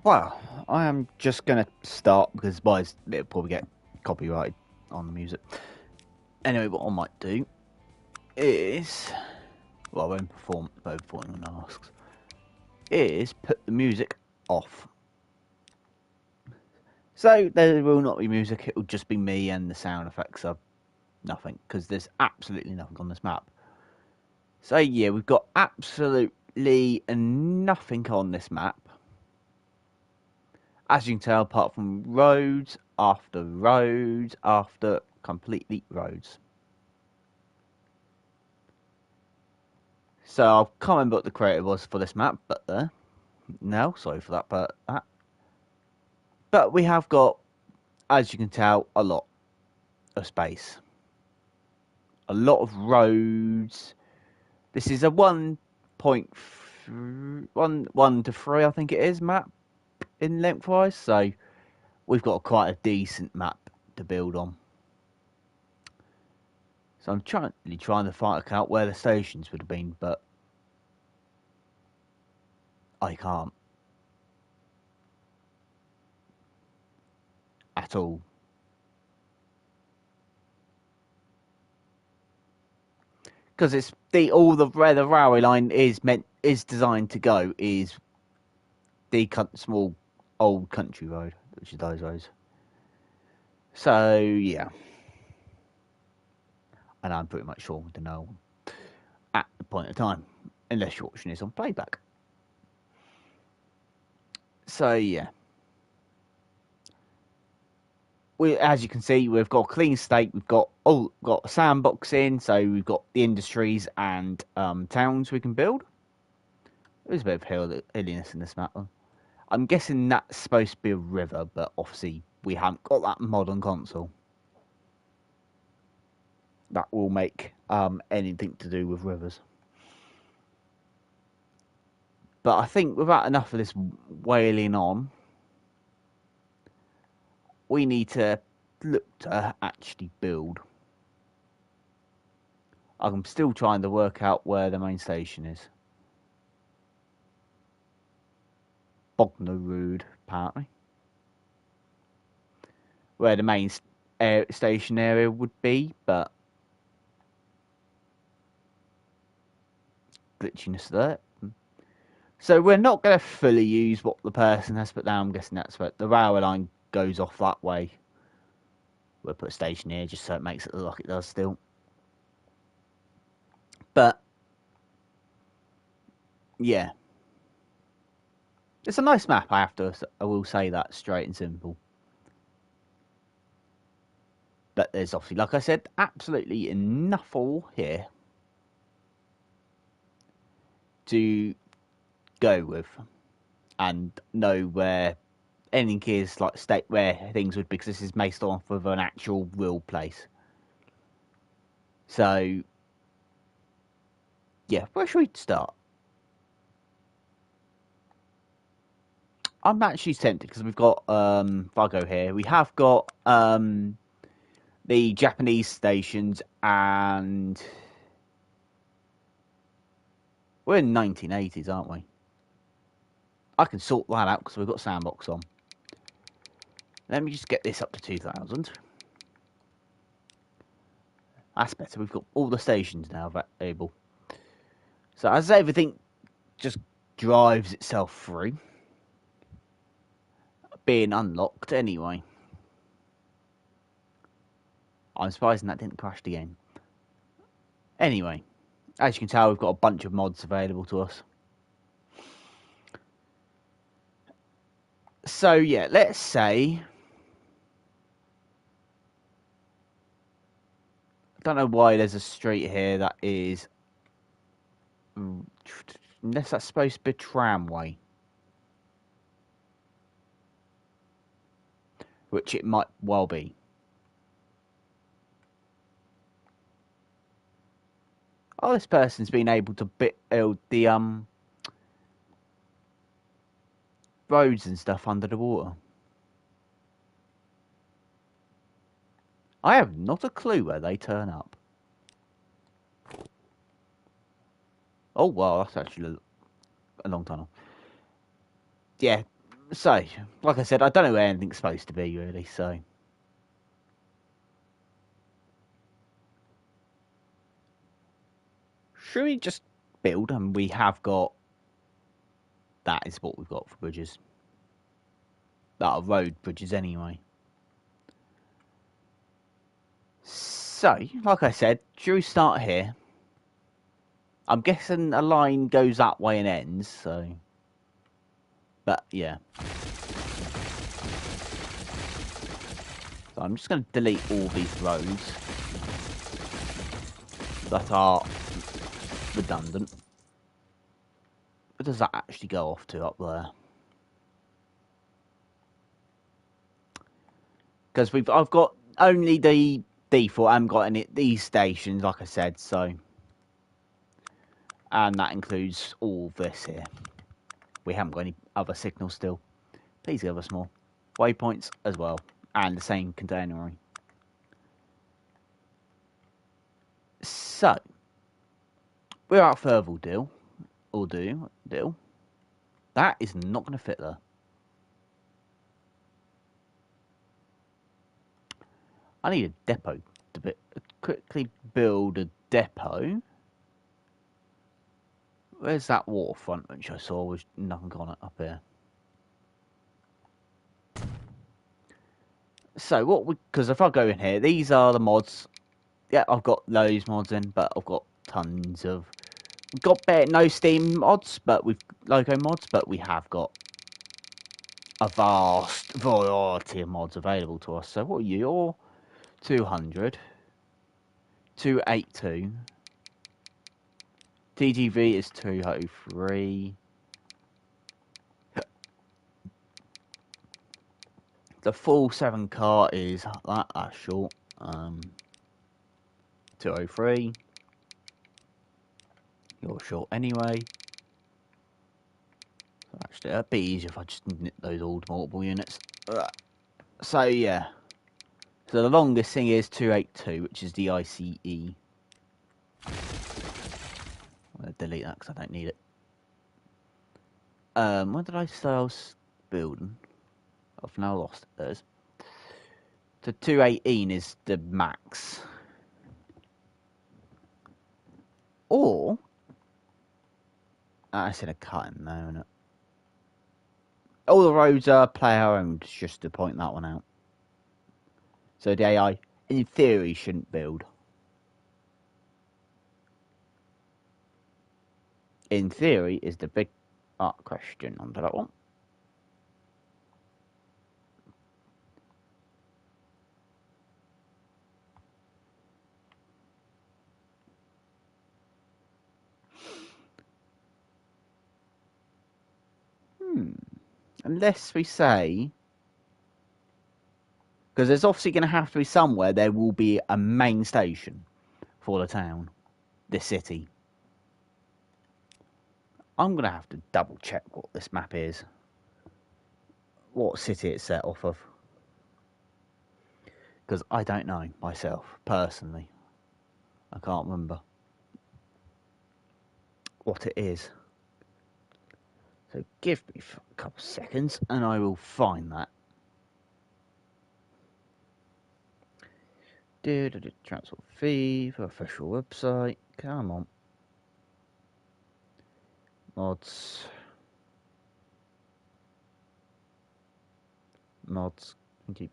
Well, I am just going to start because otherwise it'll probably get copyrighted on the music. Anyway, what I might do is, well, when performing on asks, is put the music off. So there will not be music, it will just be me and the sound effects of nothing, because there's absolutely nothing on this map. So yeah, we've got absolutely nothing on this map. As you can tell, apart from roads after completely roads. So I can't remember what the creator was for this map, but no, sorry for that, but we have got, as you can tell, a lot of space, a lot of roads. This is a 1.1 to 3, I think it is, map in lengthwise. So we've got quite a decent map to build on. So I'm trying to find out where the stations would have been, but I can't at all. Because it's where the railway line is designed to go is the small old country road, which is those roads. So yeah, and I'm pretty much sure to know at the point of time, unless you're watching this on playback. So yeah, as you can see, we've got a clean state. We've got a sandbox in, so we've got the industries and towns we can build. There's a bit of hilliness in this map. I'm guessing that's supposed to be a river, but obviously we haven't got that mod on console. That will make anything to do with rivers. But I think without enough of this wailing on, we need to look to actually build. I'm still trying to work out where the main station is. Bognor apparently. Where the main station area would be, but glitchiness there. So we're not going to fully use what the person has put down. I'm guessing that's where the railway line goes off that way. We'll put a station here just so it makes it look like it does still. But yeah, it's a nice map. I will say that straight and simple. But there's obviously, like I said, absolutely enough all here to go with and know where anything is, like state where things would be, because this is based off of an actual real place. So yeah, where should we start? I'm actually tempted because we've got if I go here, we have got the Japanese stations, and we're in 1980s, aren't we? I can sort that out because we've got sandbox on. Let me just get this up to 2000. That's better. We've got all the stations now available. So as everything just drives itself through, being unlocked anyway. I'm surprised that didn't crash the game. Anyway, as you can tell, we've got a bunch of mods available to us. So yeah, let's say, I don't know why there's a street here that is, unless that's supposed to be a tramway, which it might well be. Oh, this person's been able to build the roads and stuff under the water. I have not a clue where they turn up. Oh, well, that's actually a long tunnel. Yeah, So, like I said, I don't know where anything's supposed to be, really, so... Should we just build? And we have got... That is what we've got for bridges. That are road bridges, anyway. So, like I said, should we start here? I'm guessing a line goes that way and ends, so... But, yeah. So I'm just going to delete all these roads that are redundant. Where does that actually go off to up there? Because I've got only the default. I haven't got any these stations, like I said. So, and that includes all this here. We haven't got any other signals still. Please give us more waypoints as well, and the same container. So, we're at Furville deal. Deal. That is not going to fit there. I need a depot to quickly build a depot. Where's that waterfront which I saw with nothing on it up here? So what because if I go in here, these are the mods. Yeah, I've got those mods in, but I've got tons of... We've got no Steam mods, but we've logo mods, but we have got a vast variety of mods available to us. So what are you? You're 200. 282. TGV is 203. The full 7 car is that's short. 203. You're short anyway. Actually, that'd be easier if I just knit those all to multiple units. So yeah. So the longest thing is 282, which is the ICE. I'm going to delete that because I don't need it. When did I say I was building? I've now lost it. There's. So 218 is the max. Or... I said a cut in there, isn't it? All the roads are player owned, just to point that one out. So the AI, in theory, shouldn't build. In theory, is the big question onto that one. Unless we say... Because there's obviously going to have to be somewhere there will be a main station for the town, the city. I'm going to have to double check what this map is. What city it's set off of. Because I don't know myself, personally. I can't remember what it is. So give me a couple seconds and I will find that. Transport fee for official website. Come on. Mods. Would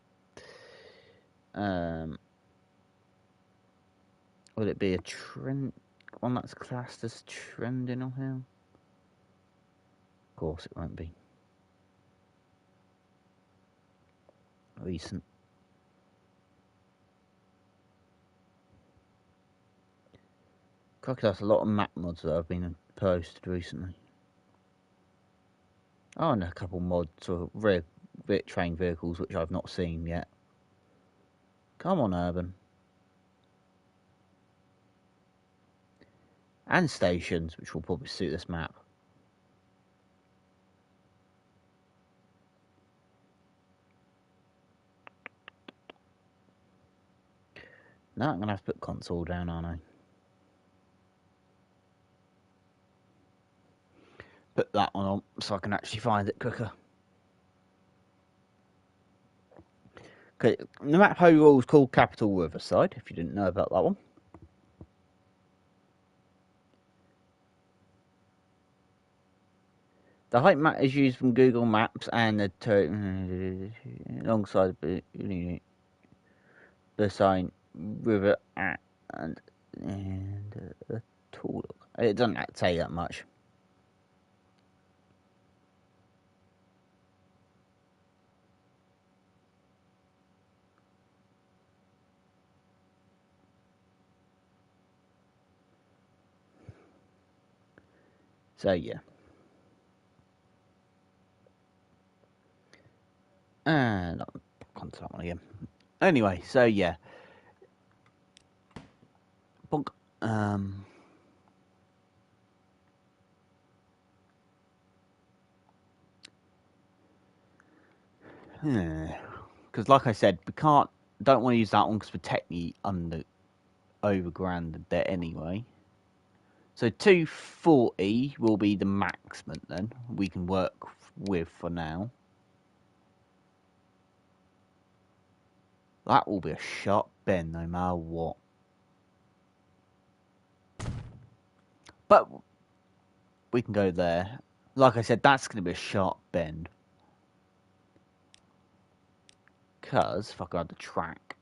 it be a trend one that's classed as trending on here? Of course it won't be. Recent. Crocodile's a lot of map mods that have been posted recently. Oh, and a couple mods for rear train vehicles which I've not seen yet. Come on, Urban. And stations, which will probably suit this map. Now I'm going to have to put console down, aren't I? Put that one on so I can actually find it quicker. Okay, the map overall is called Capital Riverside, if you didn't know about that one. The height map is used from Google Maps and alongside the sign river and a tool. It doesn't say that much. So yeah. And I'll onto that one again. Anyway, so yeah. Bonk. Because like I said, we don't want to use that one because we're technically overground the debt anyway. So 240 will be the maximum then we can work with for now. That will be a sharp bend no matter what. But we can go there. Like I said, that's going to be a sharp bend. Because if I grab the track,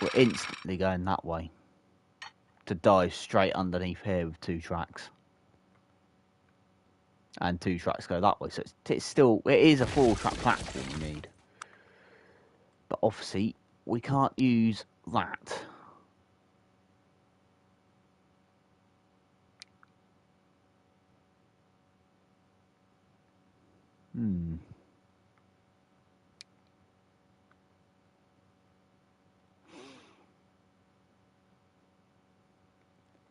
we're instantly going that way. To dive straight underneath here with 2 tracks. And 2 tracks go that way. So it is a 4-track platform we need. But obviously, we can't use that.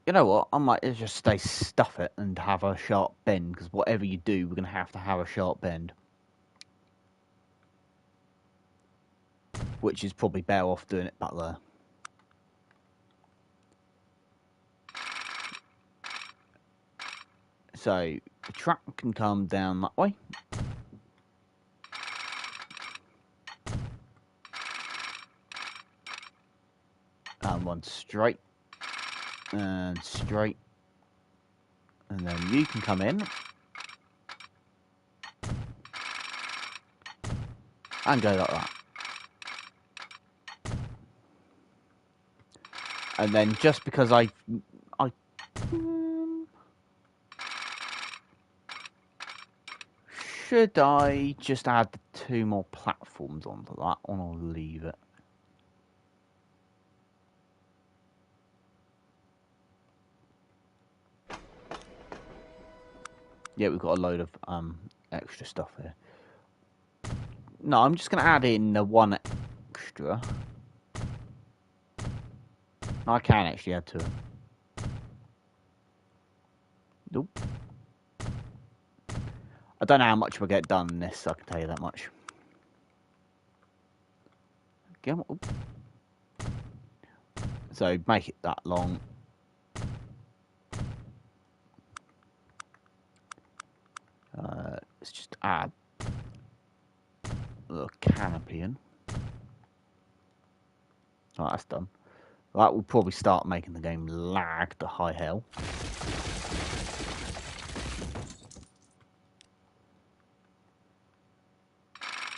You know what? I might just stuff it and have a sharp bend. Because whatever you do, we're going to have a sharp bend. Which is probably better off doing it back there. So the track can come down that way. And one straight. And straight. And then you can come in. And go like that. And then just because should I just add 2 more platforms onto that, or I'll leave it? Yeah, we've got a load of extra stuff here. No, I'm just going to add in the 1 extra. I can actually add 2. Nope. I don't know how much we'll get done in this, I can tell you that much. Again, so make it that long. Let's just add the canopy in. Oh, that's done. That will probably start making the game lag to high hell.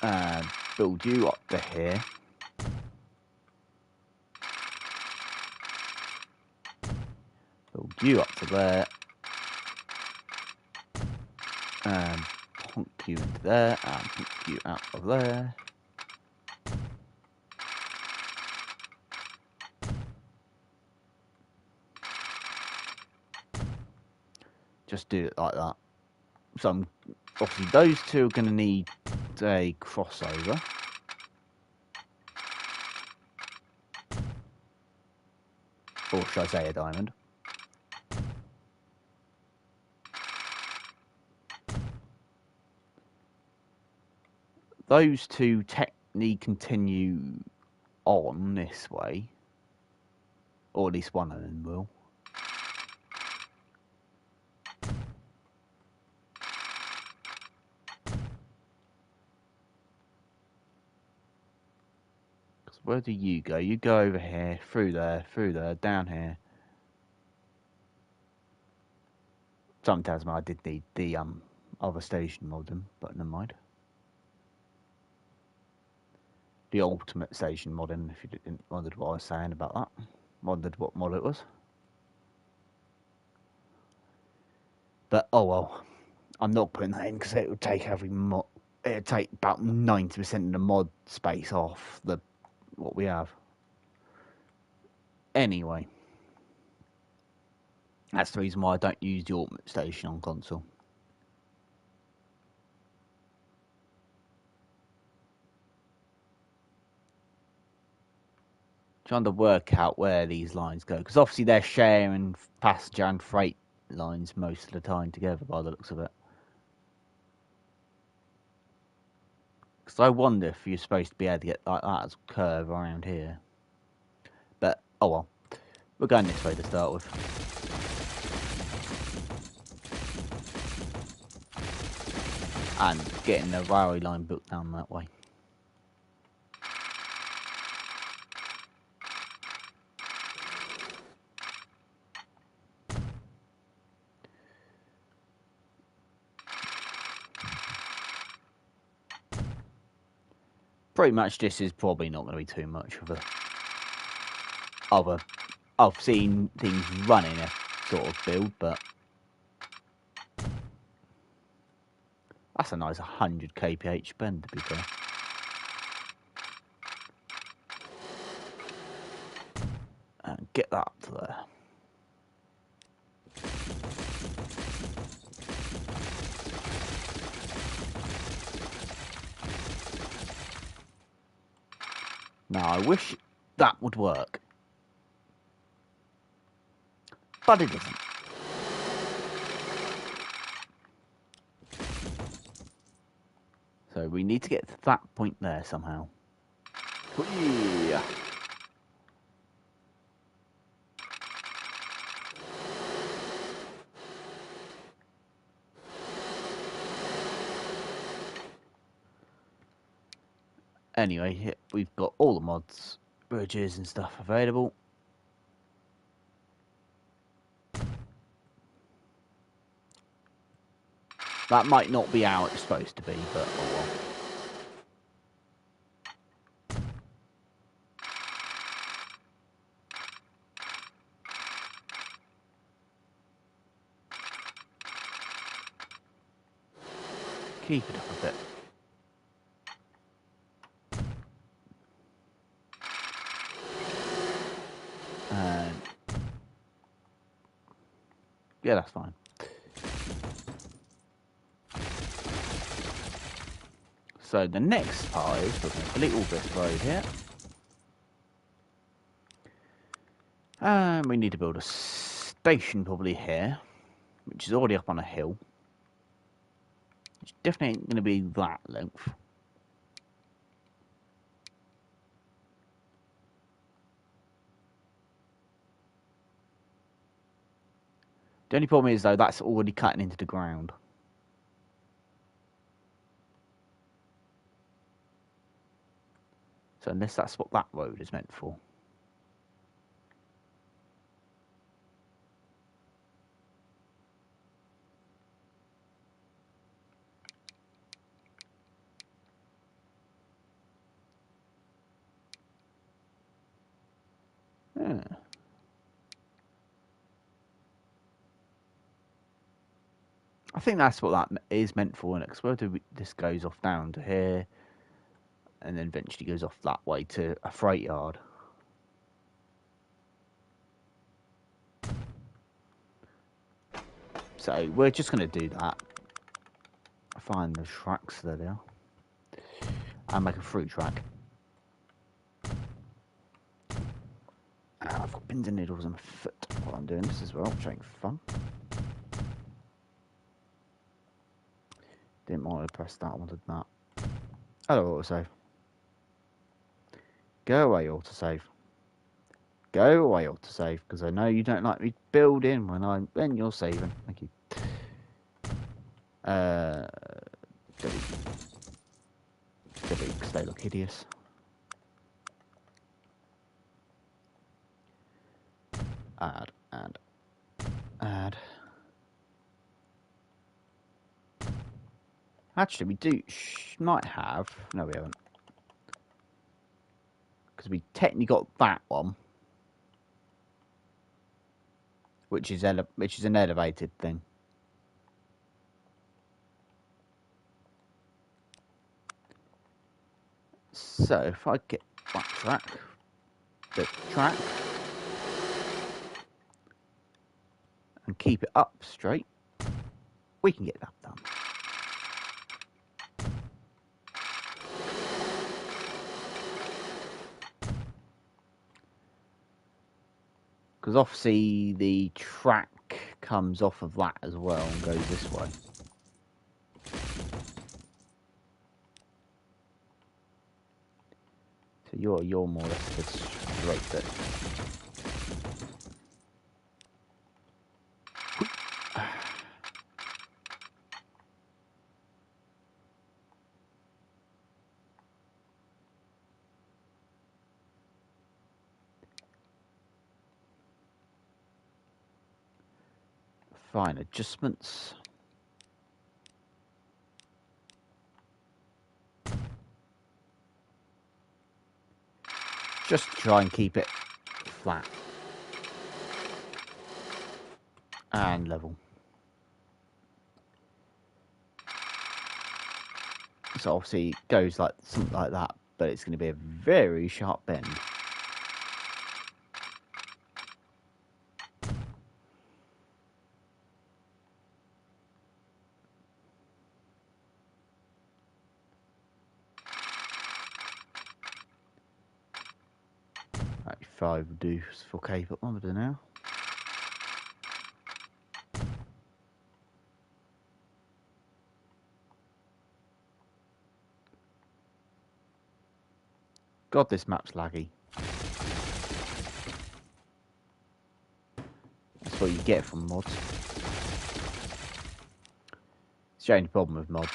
And build you up to here. Build you up to there. And plonk you into there. And plonk you out of there. Just do it like that. So obviously those 2 are going to need a crossover. Or should I say a diamond? Those 2 technically continue on this way. Or at least one of them will. Where do you go? You go over here, through there, down here. Something tells me I did need the other station modem, but never mind. The ultimate station modem, if you didn't wondered what I was saying about that. Wondered what mod it was. But oh well. I'm not putting that in because it would take every mod. It would take about 90% of the mod space off the what we have. Anyway, that's the reason why I don't use the ultimate station on console. Trying to work out where these lines go because obviously they're sharing passenger and freight lines most of the time together by the looks of it. Because I wonder if you're supposed to be able to get like that as a curve around here. But oh well, we're going this way to start with. And getting the railway line built down that way. Pretty much this is probably not going to be too much of a I've seen things running a sort of build, but that's a nice 100 kph spend to be fair. And get that up to there. Now I wish that would work, but it doesn't. So we need to get to that point there somehow. Yeah. Anyway, we've got all the mods, bridges and stuff available. That might not be how it's supposed to be, but oh well. Keep it up a bit. And yeah, that's fine. So the next part is we're going to delete all this road here. And we need to build a station probably here, which is already up on a hill. It's definitely ain't going to be that length. The only problem is, though, that's already cutting into the ground. So unless that's what that road is meant for. Yeah. I think that's what that is meant for, because where this goes off down to here, and then eventually goes off that way to a freight yard. So we're just going to do that. Find the tracks, there they are, and make a through track. I've got pins and needles on my foot while I'm doing this as well, which ain't fun. Didn't want to press that, I wanted that. Hello, autosave. Go away, autosave. Go away, autosave, because I know you don't like me building when you're saving. Thank you. Delete, because they look hideous. add. Actually, we might have. No, we haven't. Because we technically got that one, which is an elevated thing. So if I get that track, and keep it up straight, we can get that done. Because obviously the track comes off of that as well and goes this way. So you're more or less the straight bit. Fine adjustments. Just try and keep it flat and level. So obviously it goes like something like that, but it's going to be a very sharp bend. Right, 5 will do for cable under now. God, this map's laggy. That's what you get from mods. It's the only problem with mods.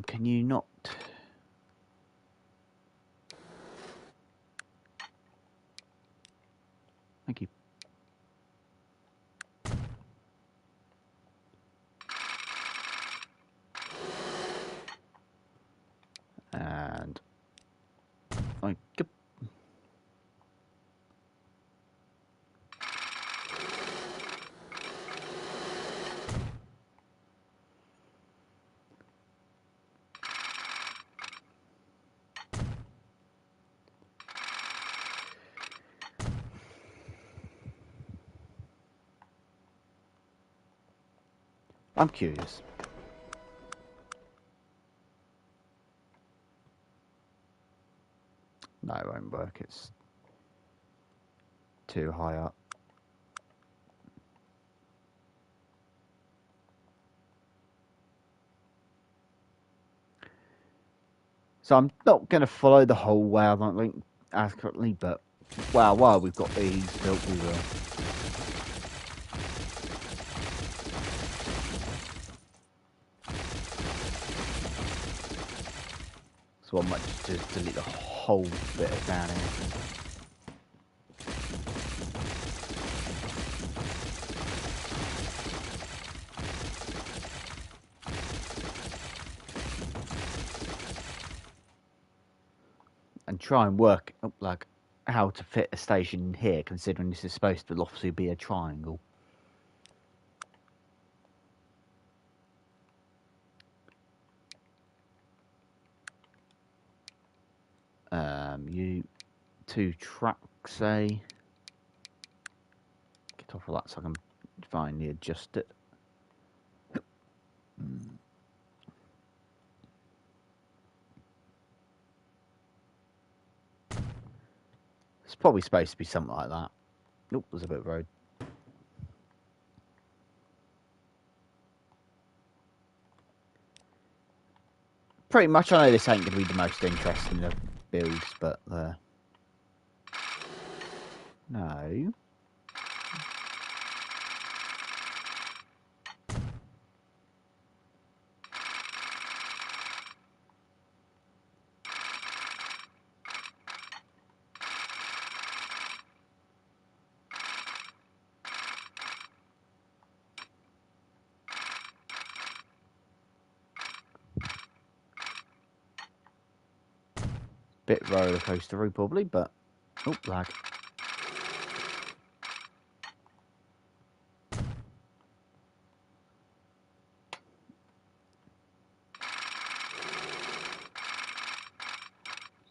Can you not? Thank you. And I go. I'm curious. No, it won't work. It's too high up. So I'm not going to follow the whole way, I don't think, accurately, but wow, while we've got these built, we will. So I might just delete the whole bit of down here. And try and work up like how to fit a station here, considering this is supposed to obviously be a triangle. You 2 tracks, say. Get off of that so I can finally adjust it. It's probably supposed to be something like that. Nope, there's a bit of road. Pretty much, I know this ain't going to be the most interesting of builds, but no. Bit roller coaster probably, but oh, lag.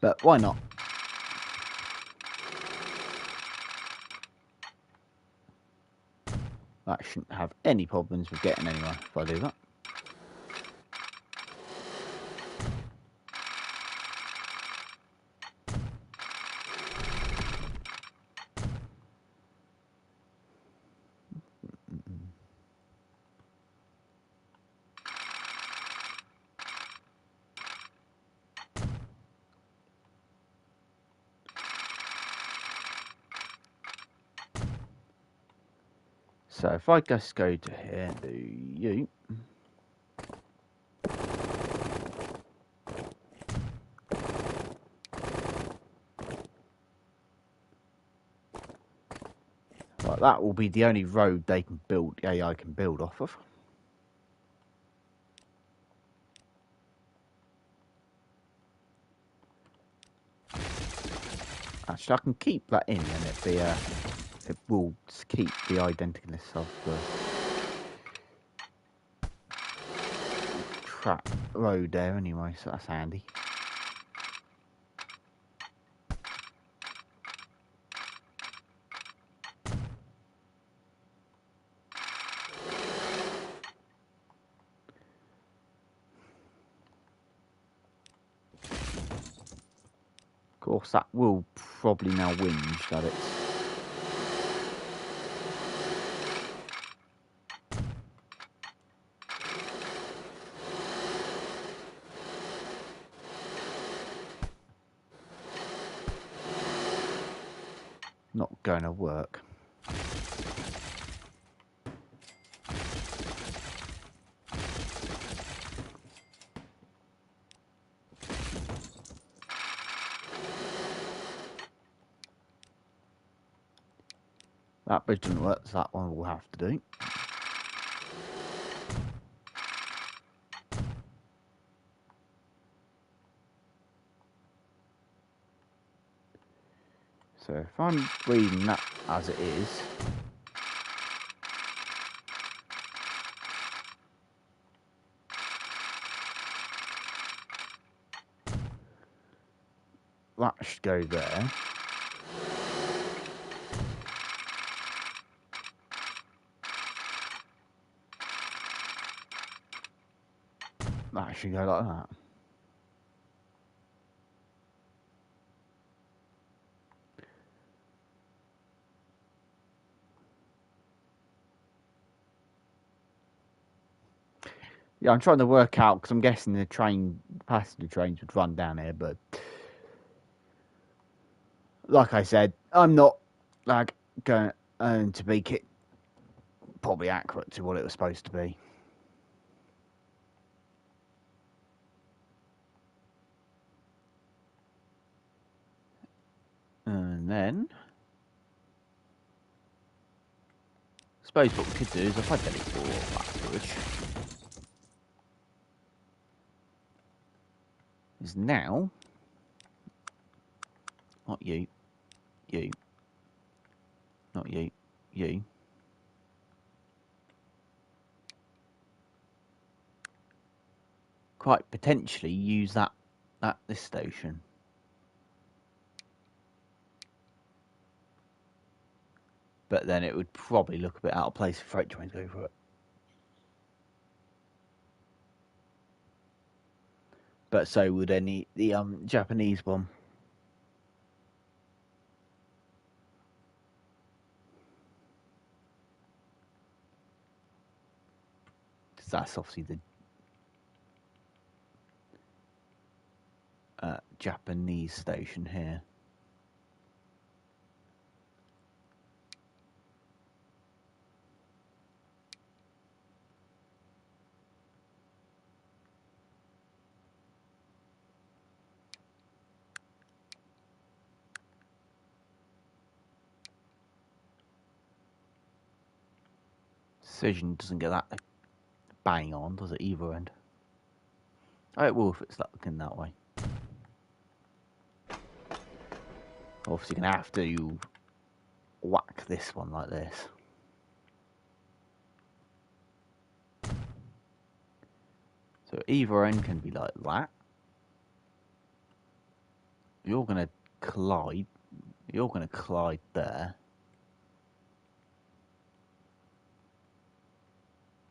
But why not? I shouldn't have any problems with getting anywhere if I do that. So if I just go to here, do you? Right, that will be the only road they can build, AI can build off of. Actually, I can keep that in, and it will keep the identicalness of the track road there anyway, so that's handy. Of course, that will probably now whinge that it's not going to work. That bridge doesn't work, so that one will have to do. So if I'm reading that as it is, that should go there. That should go like that. Yeah, I'm trying to work out, because I'm guessing the passenger trains would run down here, but like I said, I'm not like going to make it probably accurate to what it was supposed to be. And then, I suppose what we could do is if I delete all of that footage, is now, not you, not you, you. Quite potentially use that at this station. But then it would probably look a bit out of place if freight trains go for it. But so would the Japanese one. Because that's obviously the Japanese station here. Decision doesn't get that bang on, does it, either end? Oh, it will if it's looking that way. Obviously, going to have to whack this one like this. So either end can be like that. You're going to collide. You're going to collide there.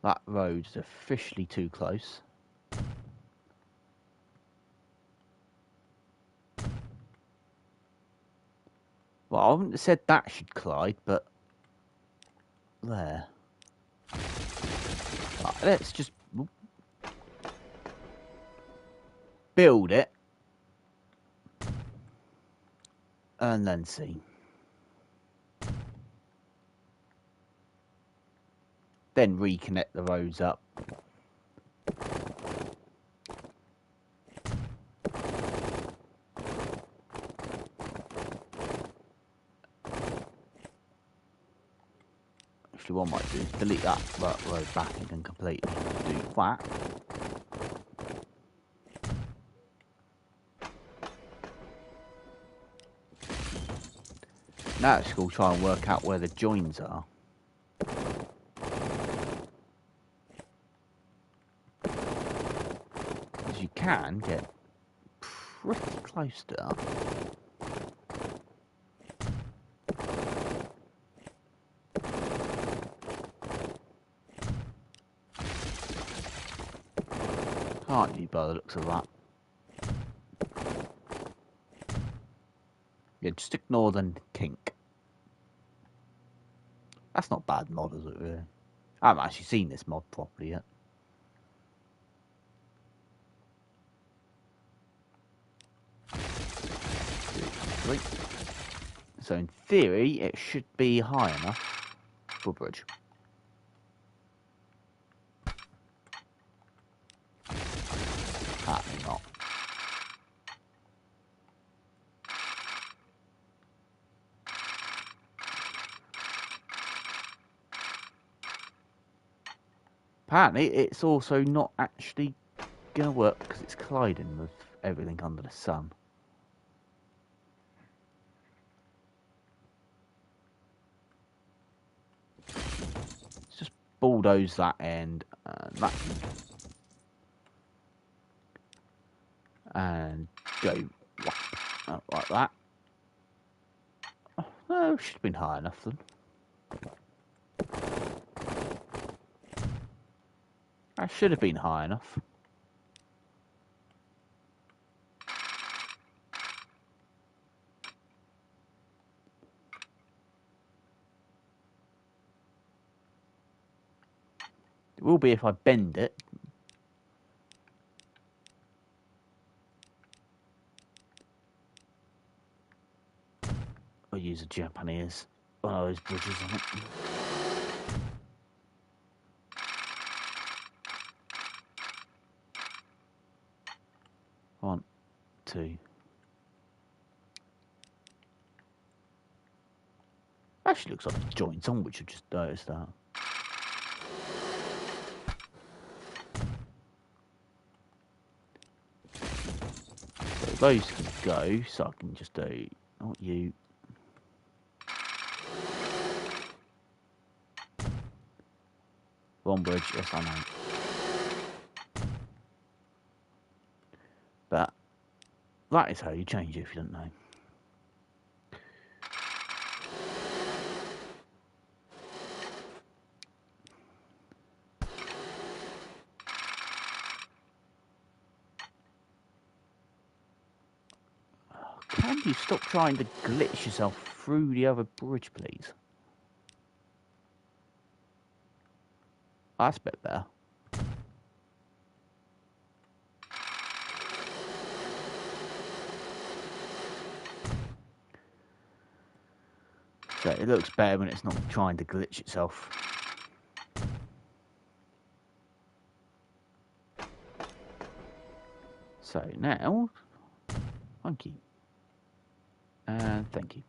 That road's officially too close. Well, I wouldn't have said that should collide, but there. Right, let's just build it and then see. Then reconnect the roads up. Actually, what I might do is delete that road back and then completely do that. Now it's going to try and work out where the joins are. Because you can get pretty close to that. Can't you, by the looks of that? Yeah, just ignore the kink. That's not bad mod, is it, really? I haven't actually seen this mod properly yet. So in theory, it should be high enough for a bridge. Apparently not. Apparently, it's also not actually going to work because it's colliding with everything under the sun. Let's just bulldoze that end and that end. And go like that. Oh, it should have been high enough then. That should have been high enough. It will be if I bend it. I'll use a Japanese one of those bridges on it. One, two. Actually looks like joints on, which I just noticed that. So those can go, so I can just do, not you. One bridge, yes I know. But that is how you change it if you don't know. Can you stop trying to glitch yourself through the other bridge, please? Oh, that's a bit better. So it looks better when it's not trying to glitch itself. So now, thank you. And thank you.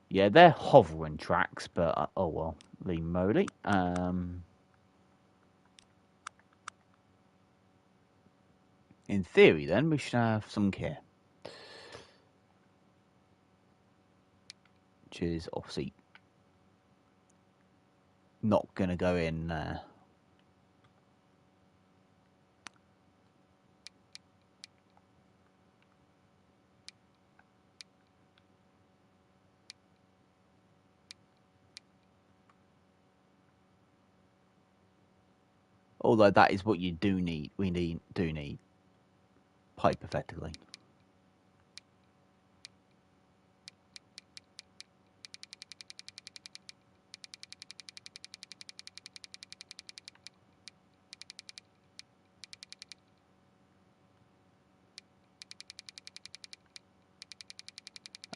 Yeah, they're hovering tracks, but oh well, holy moly. In theory, then we should have some care. which is obviously not going to go in there. Although that is what you do need. We do need, hypothetically.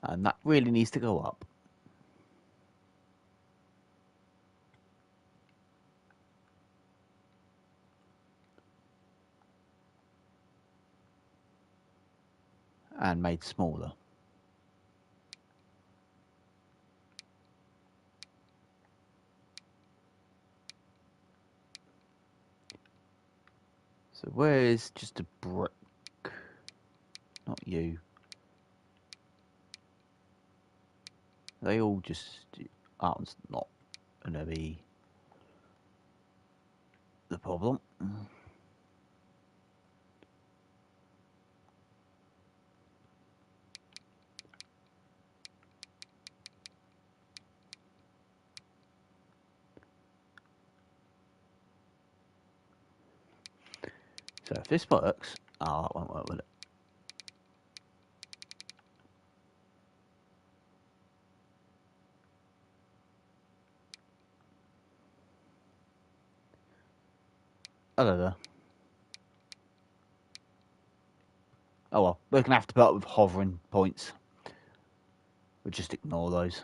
And that really needs to go up. And made smaller. So where is just a brick? Not you. They all just... That one's not going to be the problem. So if this works... Oh, it won't work with it. Oh, there. Oh well, we're going to have to put up with hovering points. We'll just ignore those.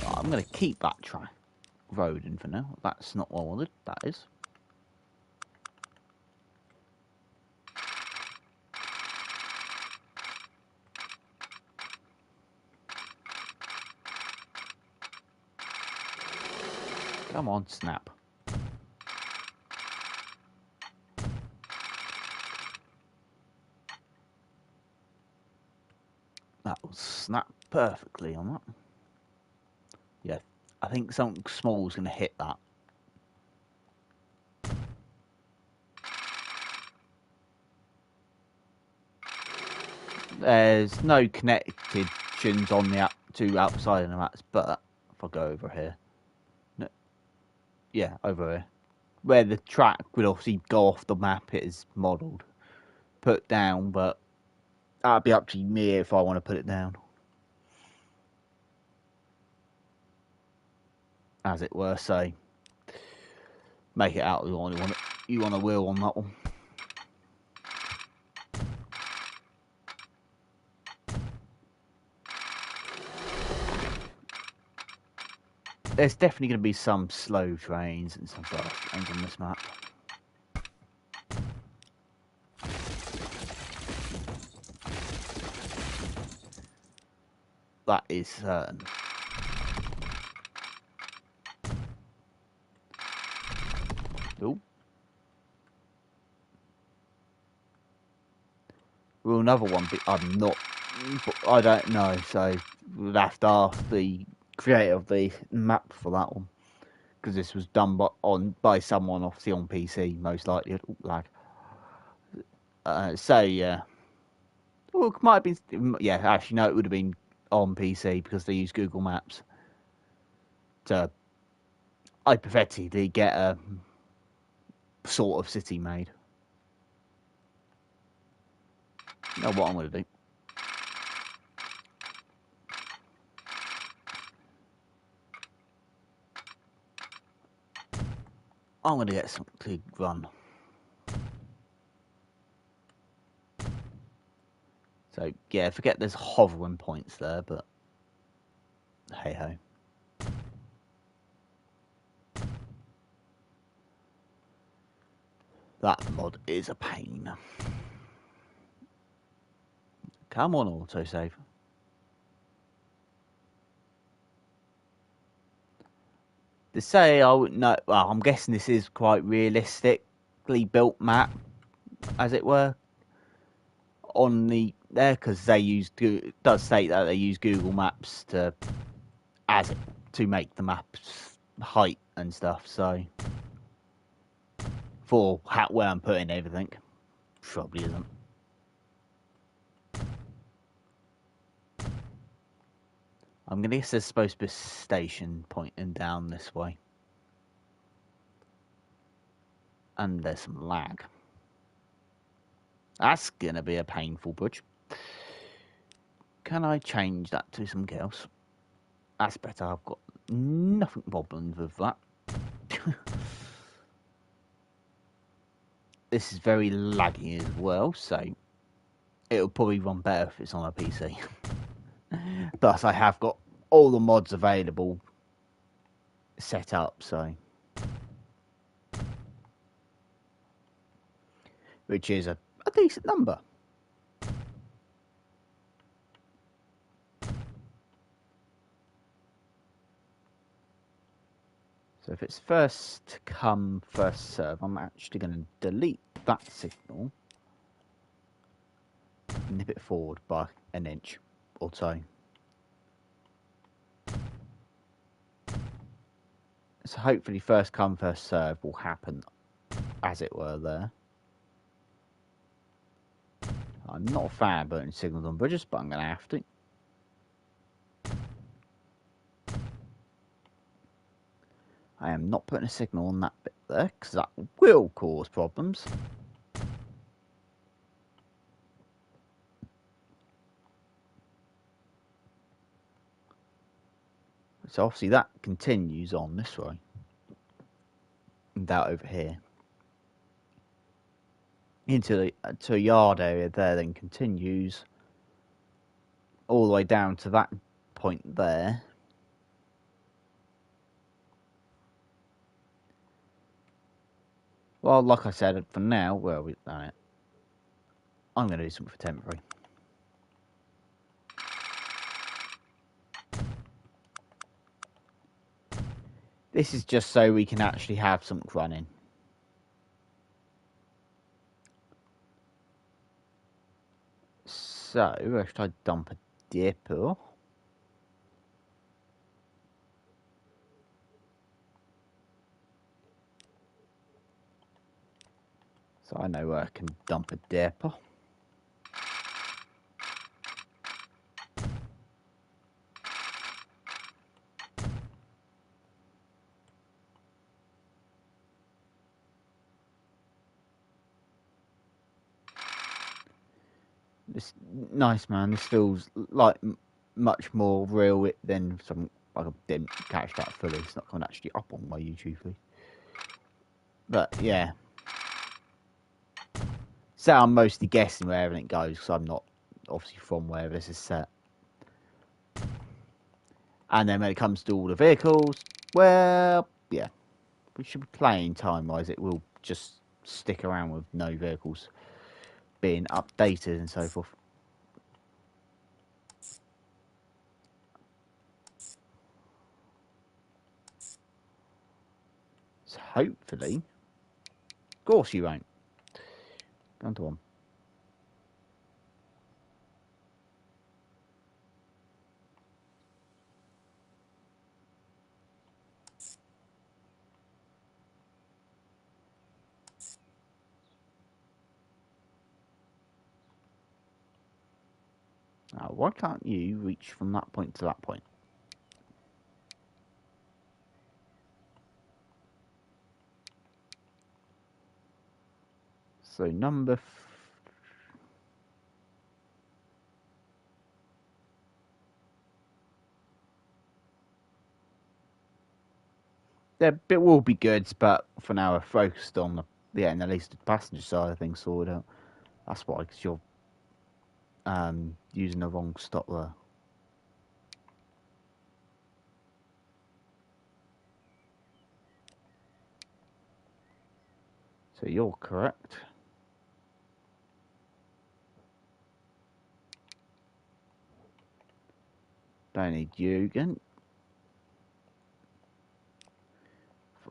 I'm going to keep that track road in for now. That's not what I wanted. That is. Come on, snap. That will snap perfectly on that. Yeah, I think something small is going to hit that. There's no connections on the two outside of the maps, but if I go over here, no, yeah, over here, where the track would obviously go off the map, it is modelled, put down, but that'd be up to me if I want to put it down, as it were. So make it out you want a wheel on that one. There's definitely going to be some slow trains and some fast trains on this map. That is certain. Oh. Will another one be? I don't know, so we'll have to ask the creator of the map for that one, because this was done by someone obviously on PC, most likely. Like, so yeah, well, it might have been. Yeah, actually, no, it would have been on PC because they use Google Maps to hypothetically get a sort of city made. You know what I'm going to do? I'm going to get something to run. So, yeah, forget there's hovering points there, but hey-ho. That mod is a pain. Come on, autosave. To say I wouldn't know, well, I'm guessing this is quite realistically built map, as it were. on the there because they use it does state that they use Google Maps to make the maps height and stuff. So for where I'm putting everything, probably isn't. I'm gonna guess there's supposed to be a station pointing down this way, and there's some lag. That's gonna be a painful bridge. Can I change that to something else? That's better. I've got nothing problems with that. This is very laggy as well, so it'll probably run better if it's on a PC. Thus, I have got all the mods available set up, so which is a decent number. So if it's first come, first serve, I'm actually going to delete that signal, nip it forward by an inch or so. So hopefully first come, first serve will happen, as it were, there. I'm not a fan of putting signals on bridges, but I'm going to have to. I am not putting a signal on that bit there, because that will cause problems. So obviously that continues on this way. And that over here. Into a yard area there, then continues all the way down to that point there. Well, like I said, for now, where we've done it, I'm going to do something for temporary. This is just so we can actually have something running. So, where should I dump a depot? So I know where I can dump a depot. This nice, man. This feels like much more real than something. I didn't catch that fully. It's not coming actually up on my YouTube feed. But yeah. So I'm mostly guessing where everything goes because I'm not obviously from where this is set. And then when it comes to all the vehicles, well, yeah, we should be playing time-wise. It will just stick around with no vehicles being updated and so forth. So hopefully, of course you won't. Go on to one. Now, why can't you reach from that point to that point? So number... It will be good, but for now we're focused on and at least the passenger side of things sorted out. That's why, because you're using the wrong stop there. So you're correct. Don't need you again.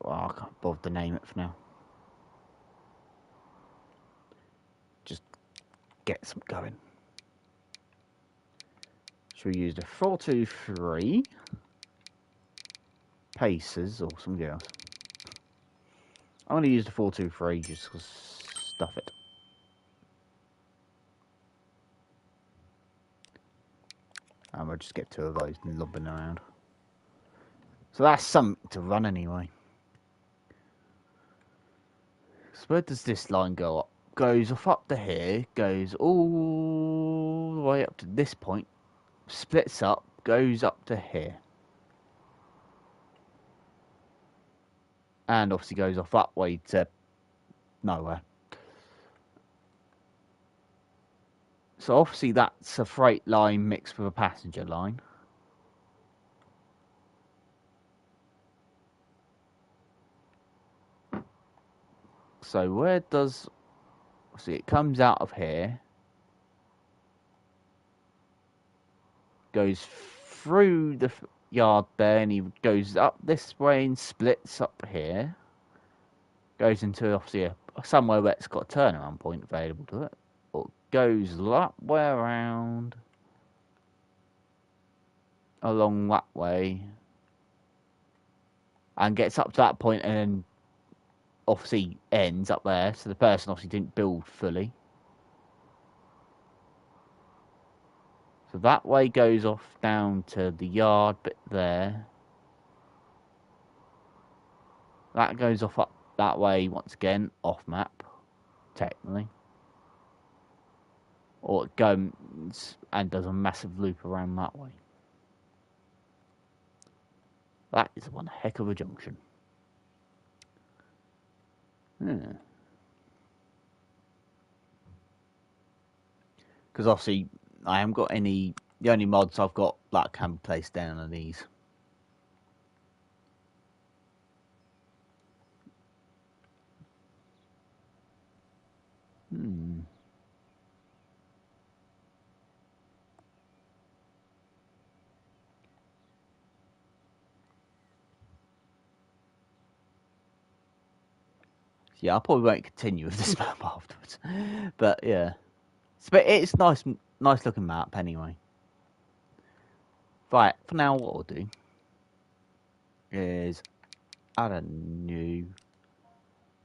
Oh, I can't bother to name it for now. Just get some going. Should we use the 423 paces or something else? I'm going to use the 423 just to stuff it. And we'll just get 2 of those lobbing around. So that's something to run anyway. So where does this line go up? Goes off up to here, goes all the way up to this point, splits up, goes up to here. And obviously goes off that way to nowhere. So obviously that's a freight line mixed with a passenger line. So where does... See, it comes out of here. Goes through the yard there and he goes up this way and splits up here. Goes into obviously somewhere where it's got a turnaround point available to it. Or goes that way around. Along that way. And gets up to that point and then obviously ends up there. So the person obviously didn't build fully. So that way goes off down to the yard bit there. That goes off up that way once again, off map, technically. Or it goes and does a massive loop around that way. That is one heck of a junction. Because obviously I haven't got any... The only mods I've got that can be placed down are these. Yeah, I probably won't continue with this map afterwards. But yeah. But it's nice looking map anyway. Right, for now what I'll do is add a new...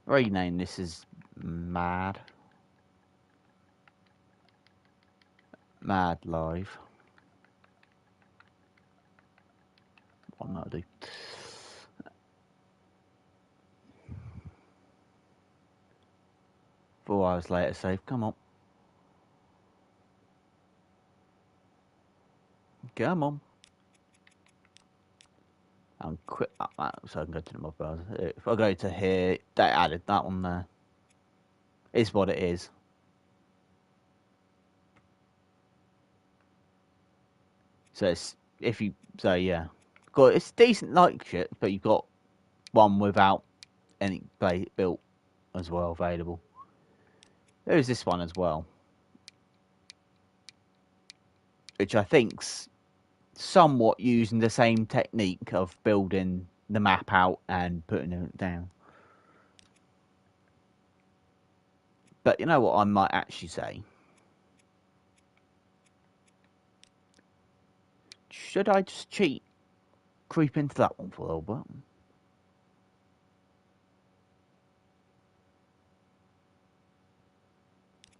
rename this as Mad Live. What might I do? 4 hours later, save. Come on. Come on. And quit that so I can go to the mod browser. If I go to here, they added that one there. It's what it is. So it's, if you say, yeah. It's decent like shit, but you've got one without any built as well available. There's this one as well, which I think's somewhat using the same technique of building the map out and putting it down. But you know what I might actually say? Should I just cheat? Creep into that one for a little bit?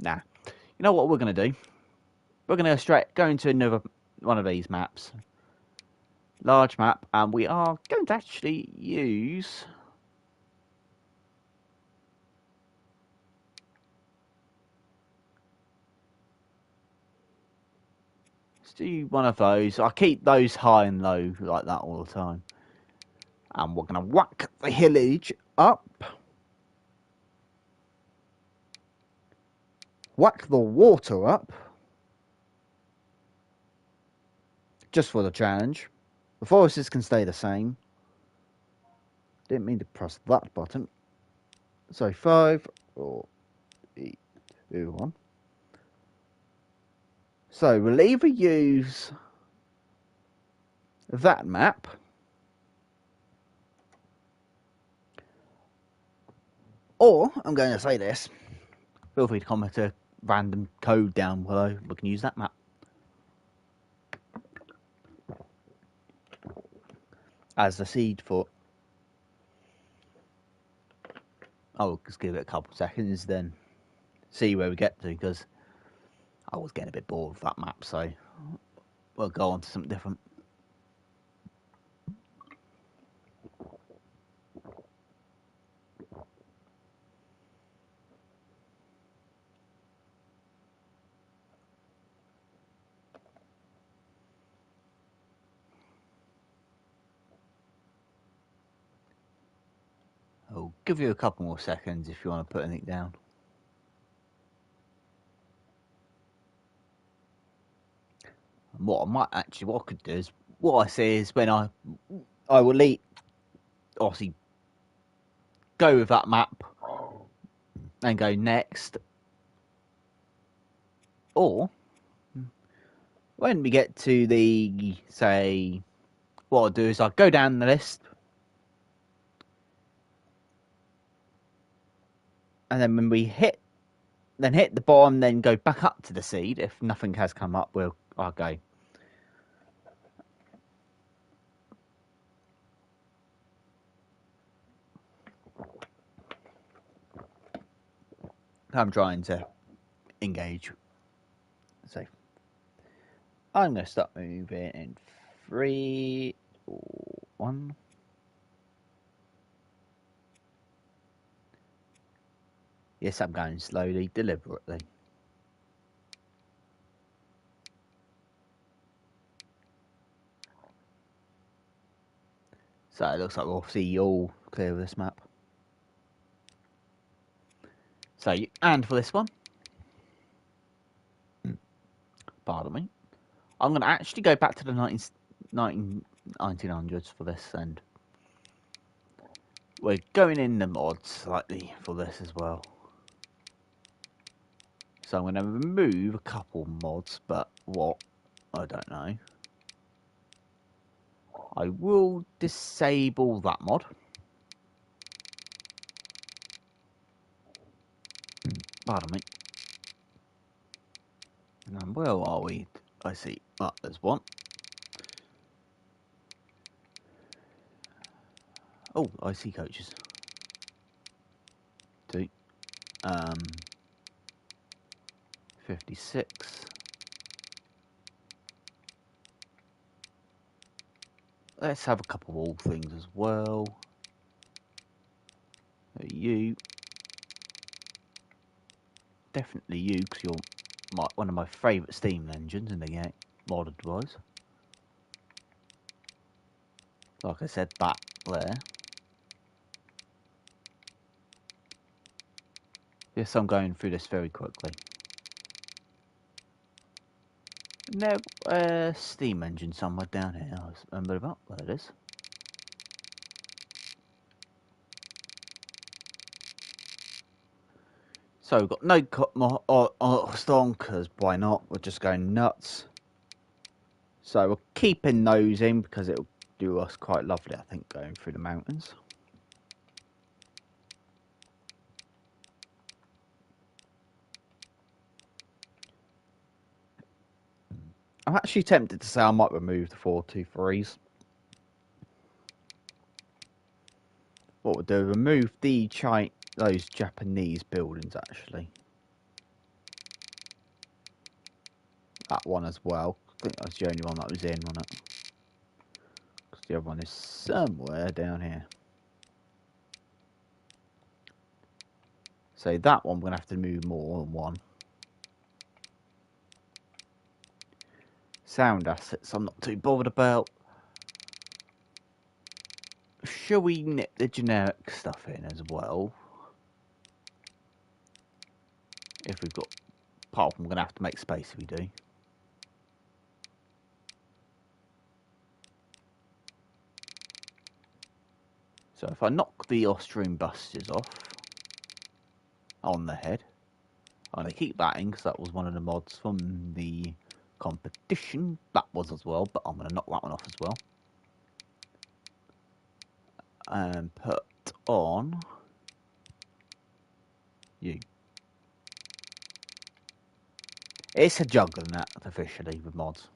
Nah. You know what we're going to do? We're going to go into another one of these maps. Large map. And we are going to actually use... Let's do one of those. I keep those high and low like that all the time. And we're going to whack the hillage up. Whack the water up. Just for the challenge. The forests can stay the same. Didn't mean to press that button. So 5, 4, 3, 2, 1. So we'll either use that map, or I'm going to say this. Feel free to comment random code down below. We can use that map. As the seed for. I'll just give it a couple seconds, then see where we get to, because I was getting a bit bored with that map, so we'll go on to something different. I'll give you a couple more seconds if you want to put anything down. And what I could do is, what I say is when I will obviously go with that map and go next, or when we get to the, say, what I'll do is I'll go down the list, and then when we hit the bottom, then go back up to the seed. If nothing has come up, I'll go. I'm trying to engage. So I'm going to start moving in 3, 1. Yes, I'm going slowly, deliberately. So it looks like we'll see all clear with this map. So, and for this one, pardon me, I'm going to actually go back to the 1900s for this, and we're going in the mods slightly for this as well. So I'm going to remove a couple mods, but what, I don't know. I will disable that mod. Pardon me. And where are we? I see. Oh, there's one. Oh, I see coaches. 2. 56. Let's have a couple of all things as well. You. Definitely you, because you're one of my favourite Steam engines in the game, modded wise. Like I said, that there. Yes, I'm going through this very quickly. No, Steam engine somewhere down here. I remember about where it is. So we've got no stonkers. Why not? We're just going nuts. So we're keeping those in because it'll do us quite lovely, I think, going through the mountains. I'm actually tempted to say I might remove the 423s. What we'll do, remove those Japanese buildings, actually. That one as well. I think that's the only one that was in, wasn't it? Because the other one is somewhere down here. So that one, we're going to have to move more than one. Sound assets, I'm not too bothered about. Shall we nip the generic stuff in as well? If we've got... Apart from we're going to have to make space if we do. So if I knock the Austrian busters off on the head, I'm going to keep that in because that was one of the mods from the competition. That was as well, but I'm going to knock that one off as well. And put on you. It's a juggling that officially with mods.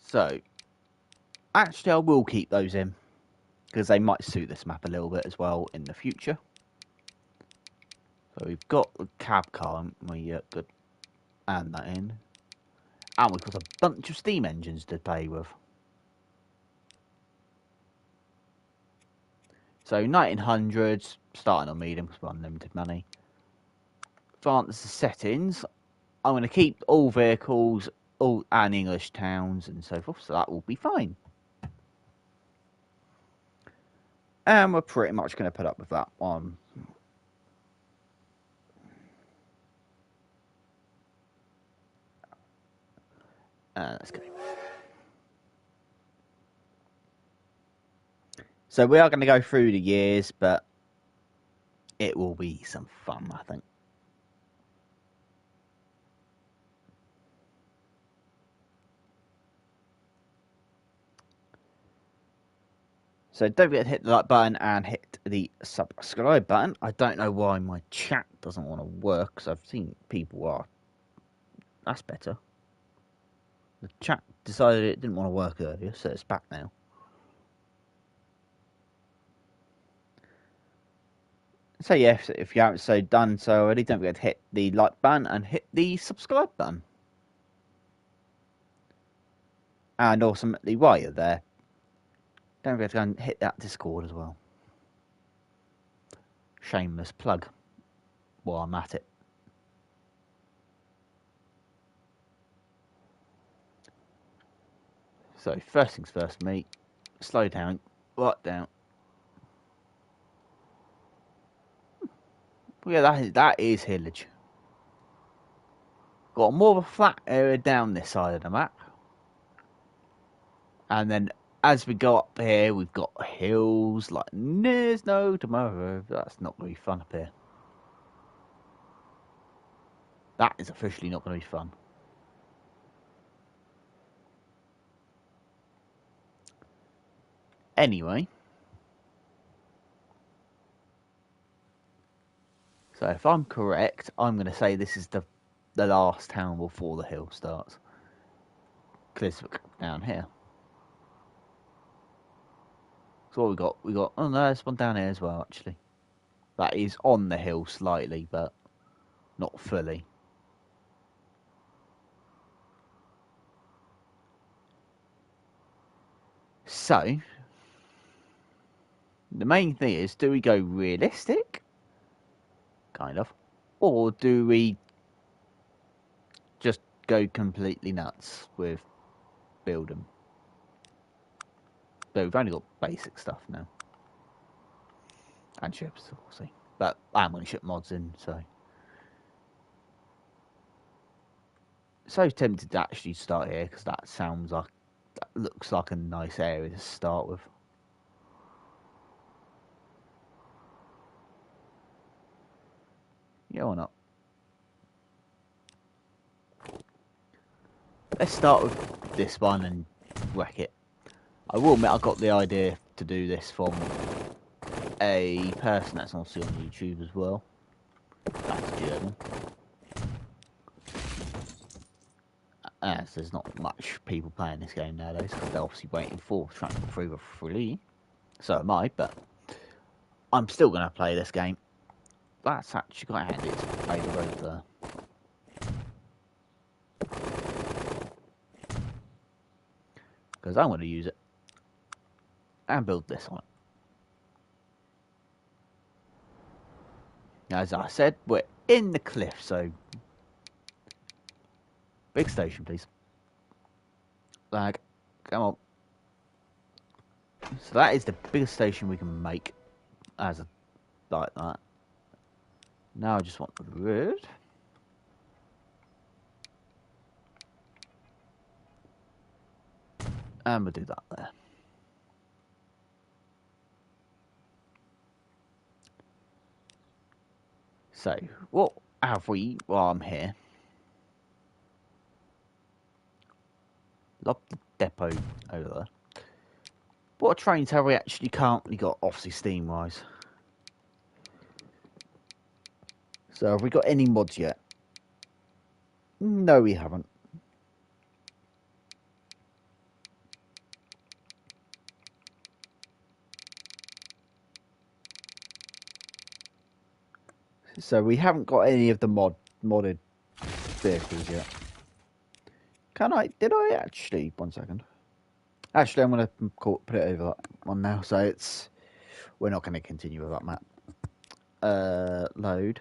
So, actually, I will keep those in because they might suit this map a little bit as well in the future. So we've got the cab car, and we could add that in, and we've got a bunch of steam engines to play with. So 1900s, starting on medium because we're unlimited money. Advance the settings. I'm going to keep all vehicles, all and English towns and so forth, so that will be fine. And we're pretty much going to put up with that one. Let's go. So we are going to go through the years, but it will be some fun, I think. So don't forget to hit the like button and hit the subscribe button. I don't know why my chat doesn't want to work, because I've seen people are. That's better. The chat decided it didn't want to work earlier, so it's back now. So yeah, if you haven't done so already, don't forget to hit the like button and hit the subscribe button. And ultimately, while you're there, don't forget to go and hit that Discord as well. Shameless plug while I'm at it. So first things first, mate. Slow down, right down. Yeah, that is Hillage. Got more of a flat area down this side of the map. And then as we go up here, we've got hills like there's no tomorrow. That's not going to be fun up here. That is officially not going to be fun. Anyway. So if I'm correct, I'm going to say this is the last town before the hill starts. Cliswick down here. So what we got? We got, oh no, there's one down here as well, actually. That is on the hill slightly, but not fully. So, the main thing is, do we go realistic? Kind of. Or do we just go completely nuts with building? So we've only got basic stuff now. And ships, obviously. But I'm going to ship mods in, so. So tempted to actually start here, because that looks like a nice area to start with. Yeah, or not? Let's start with this one and wreck it. I will admit I got the idea to do this from a person that's also on YouTube as well. That's German. As there's not much people playing this game nowadays, because they're obviously waiting for Transport 3 for free. So am I, but I'm still going to play this game. That's actually quite handy to play the road there. Because I'm going to use it and build this on it. As I said, we're in the cliff, so big station, please. Lag, come on. So that is the biggest station we can make as a like that. Now I just want the road. And we'll do that there. So, what have we while I'm here? Lock the depot over there. What trains have we actually currently got, obviously Steam-wise? So have we got any mods yet? No, we haven't. So we haven't got any of the modded vehicles yet. Can I? Did I actually? 1 second. Actually, I'm going to put it over that one now. So it's... We're not going to continue with that map. Load.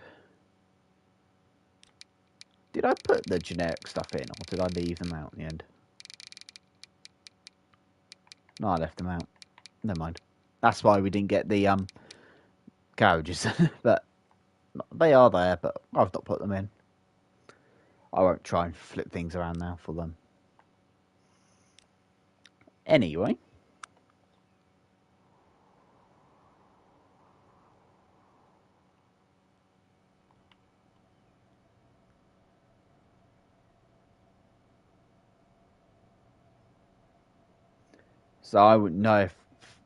Did I put the generic stuff in, or did I leave them out in the end? No, I left them out. Never mind. That's why we didn't get the garages. But they are there, but I've not put them in. I won't try and flip things around now for them. Anyway. So I wouldn't know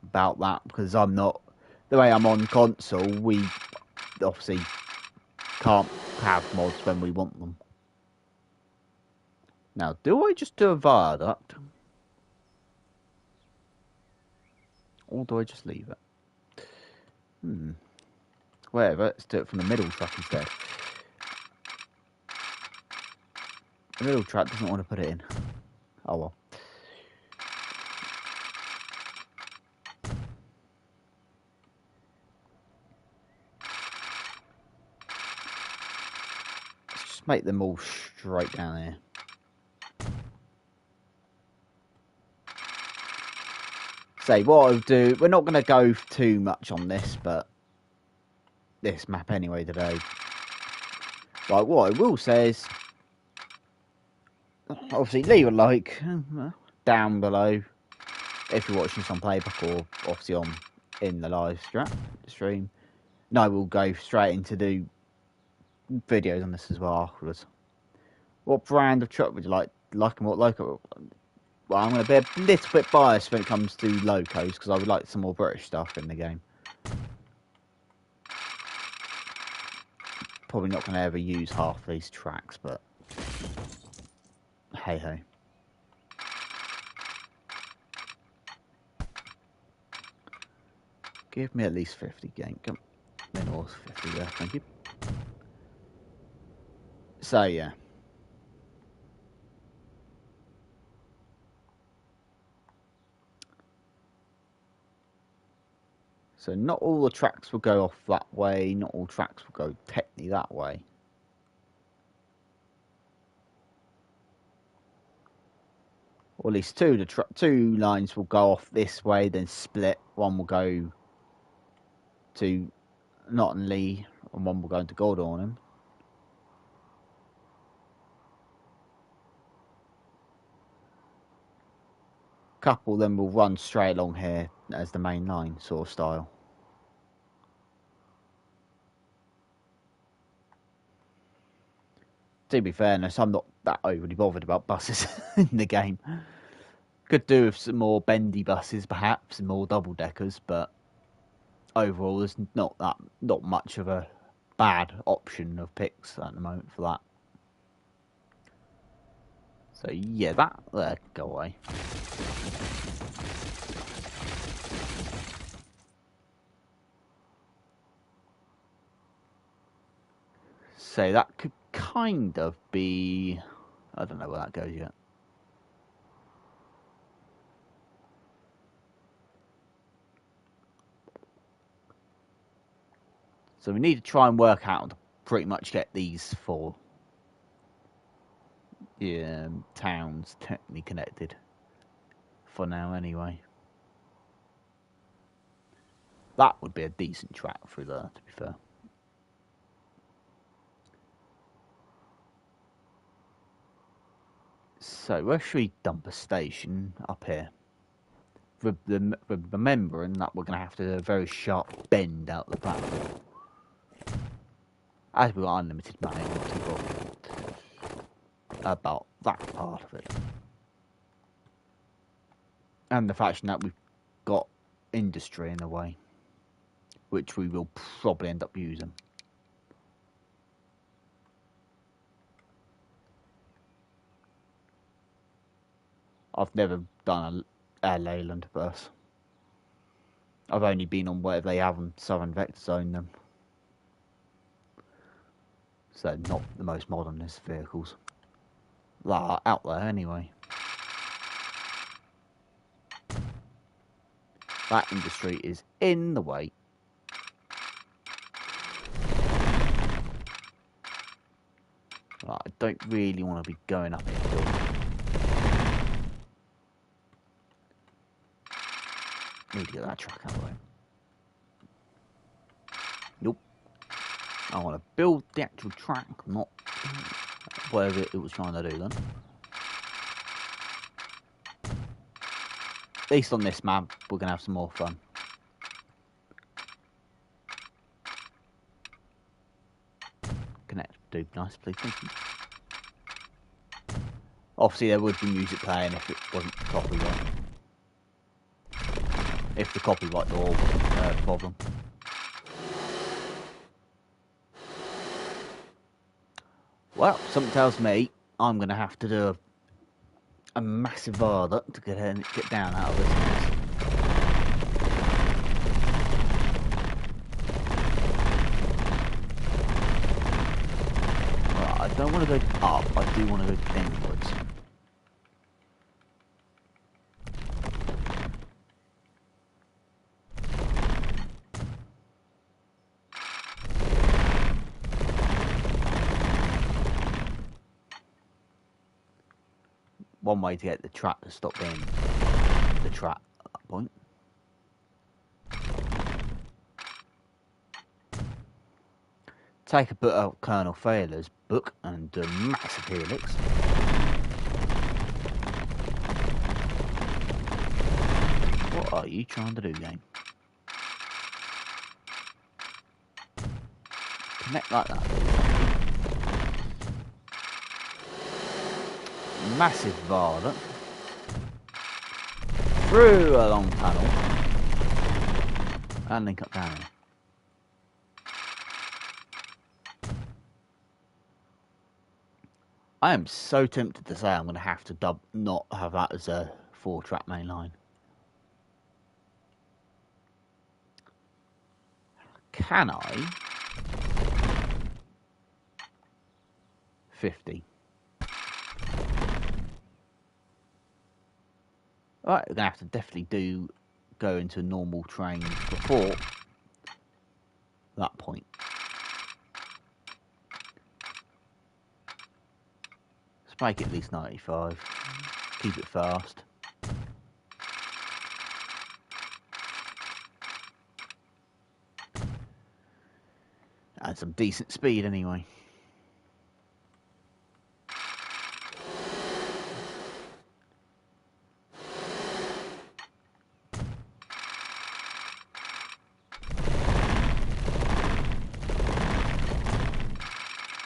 about that because I'm not... The way I'm on console, we obviously can't have mods when we want them. Now, do I just do a viaduct? Or do I just leave it? Whatever, let's do it from the middle track instead. The middle track doesn't want to put it in. Oh well. Let's just make them all straight down here. Say what I'll do, we're not going to go too much on this, but this map anyway today. Like, what I will say is, obviously leave a like down below if you're watching this on playback or obviously on in the live stream. No, we'll go straight into do videos on this as well afterwards. What brand of truck would you like and what local? Well, I'm going to be a little bit biased when it comes to locos because I would like some more British stuff in the game. Probably not going to ever use half these tracks, but hey ho. Give me at least 50 game. Come north 50 there, thank you. So yeah. So not all the tracks will go off that way, not all tracks will go technically that way. Or at least two lines will go off this way, then split. One will go to Knottonley, and one will go into Goldornham. Couple of them will run straight along here as the main line sort of style. To be fairness, I'm not that overly bothered about buses in the game. Could do with some more bendy buses, perhaps, and more double deckers, but overall, there's not much of a bad option of picks at the moment for that. So yeah, that there go away. So that could kind of be... I don't know where that goes yet. So we need to try and work out to pretty much get these four towns technically connected. For now, anyway. That would be a decent track through there, to be fair. So, where should we dump a station? Up here. Remembering that we're going to have to do a very sharp bend out the platform. As we've got unlimited money, about that part of it. And the fact that we've got industry in the way, which we will probably end up using. I've never done a Leyland bus. I've only been on whatever they have on Southern Vector Zone them. So not the most modernist vehicles. That are out there anyway. That industry is in the way. Right, I don't really want to be going up it. Need to get that truck out of the way. Nope. I want to build the actual track, not whatever it was trying to do then. At least on this map, we're going to have some more fun. Connect, dude, nice, please, thank you. Obviously, there would be music playing if it wasn't copyright. If the copyright law wasn't a problem. Well, something tells me I'm going to have to do a massive viaduct to get down out of this mess. Right, I don't want to go up, I do want to go inwards. One way to get the track to stop being the track at that point. Take a bit of Colonel Failer's book and do a massive helix. What are you trying to do, game? Connect like that. Massive viaduct through a long tunnel and link up down here. I am so tempted to say I'm going to have to not have that as a 4-track main line. Can I? 50. Alright, we're going to have to definitely go into normal trains before that point. Let's make it at least 95. Keep it fast. And some decent speed anyway.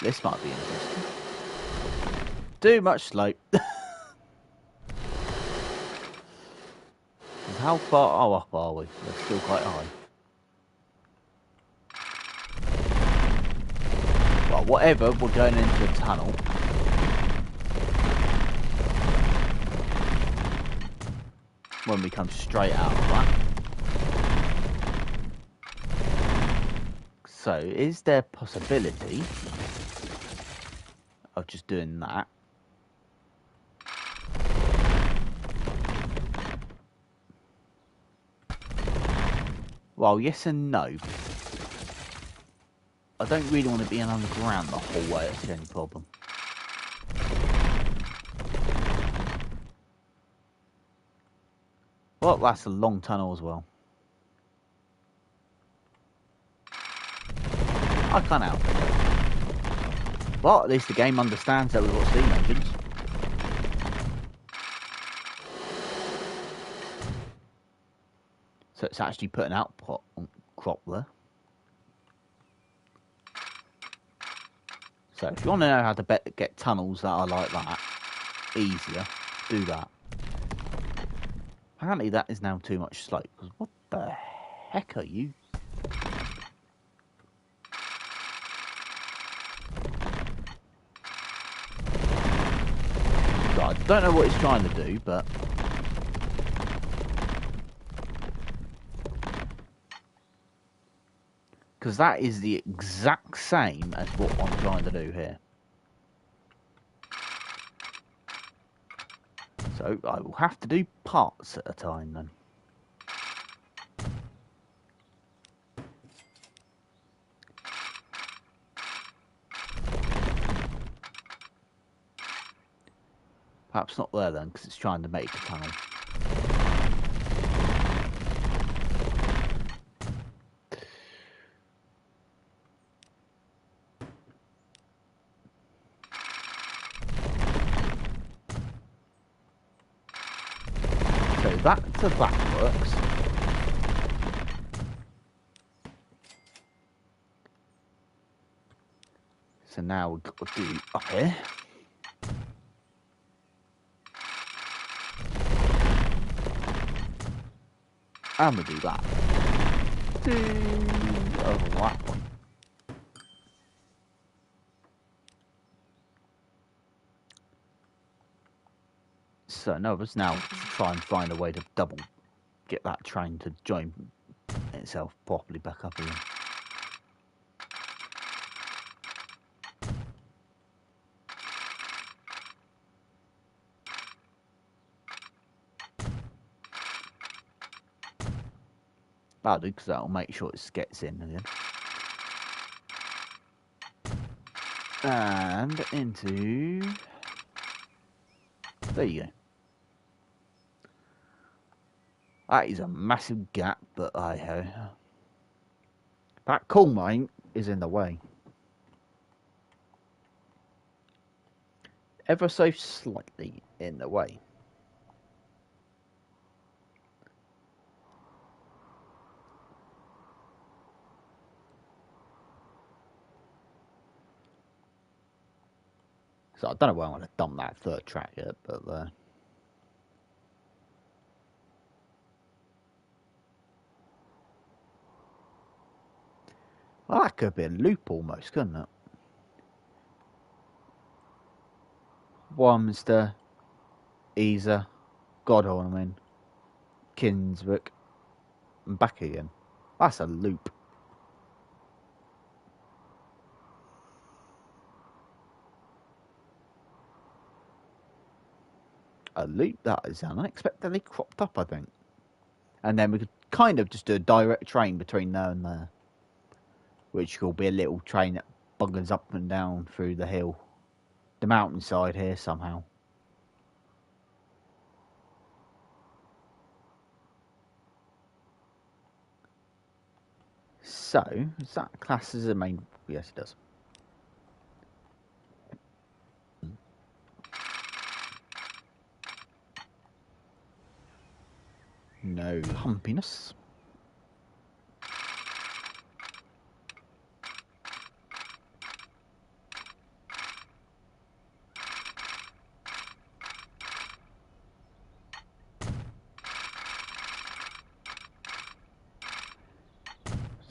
This might be interesting. Too much slope. How far up are we? We're still quite high. Well, whatever, we're going into a tunnel. When we come straight out of that. So, is there possibility of just doing that? Well, yes and no. I don't really want to be underground the whole way, that's the only problem. Well, that's a long tunnel as well. I can't help it. Well, at least the game understands that we've got steam engines. So it's actually put an output on crop there. So if you want to know how to get tunnels that are like that easier, do that. Apparently that is now too much slope. Because what the heck are you? So I don't know what it's trying to do, but... Because that is the exact same as what I'm trying to do here. So I will have to do parts at a time then. Perhaps not there then, because it's trying to make a tunnel. So that works. So now we've got to do up here. And we'll do that. Over that one. So no, it's now to try and find a way to get that train to join itself properly back up again. That'll do, because that'll make sure it gets in again. And into... There you go. That is a massive gap, but I have... That coal mine is in the way. Ever so slightly in the way. So I don't know where I want to dump that third track yet, but well, that could be a loop almost, couldn't it? Warminster, Isa, Godalming, Kinswick, and back again. That's a loop. A loop that is unexpectedly cropped up, I think. And then we could kind of just do a direct train between there and there, which will be a little train that buggers up and down through the hill, the mountainside here somehow. So, is that classed as a main? Yes, it does. No humpiness.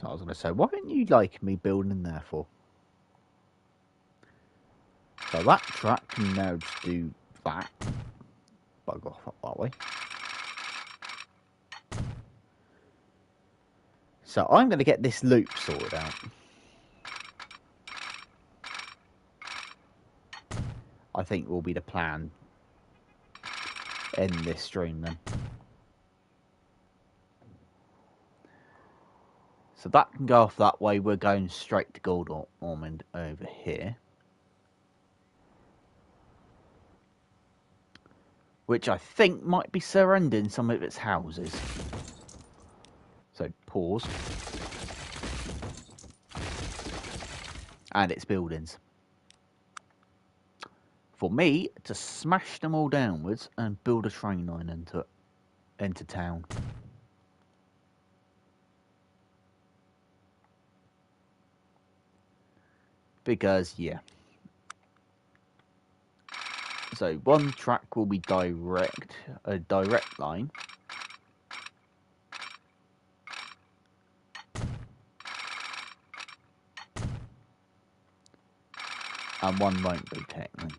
So I was going to say, why didn't you like me building there for? So that track can now just do that. Bug off up that way. So I'm going to get this loop sorted out. I think will be the plan in this stream then. So that can go off that way. We're going straight to Godalming over here. Which I think might be surrendering some of its houses. So pause. And its buildings. For me to smash them all downwards and build a train line into town. Because yeah. So one track will be a direct line. And one won't be technically.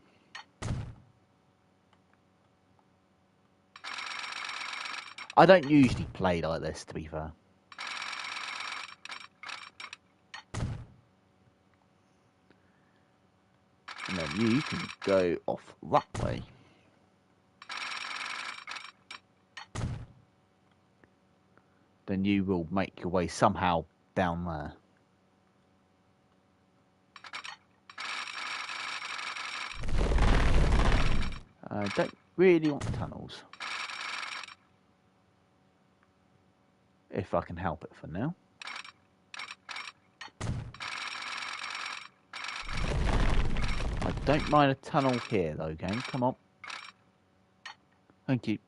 I don't usually play like this, to be fair. And then you can go off that way. Then you will make your way somehow down there. I don't really want tunnels. If I can help it for now. I don't mind a tunnel here though, game. Come on. Thank you.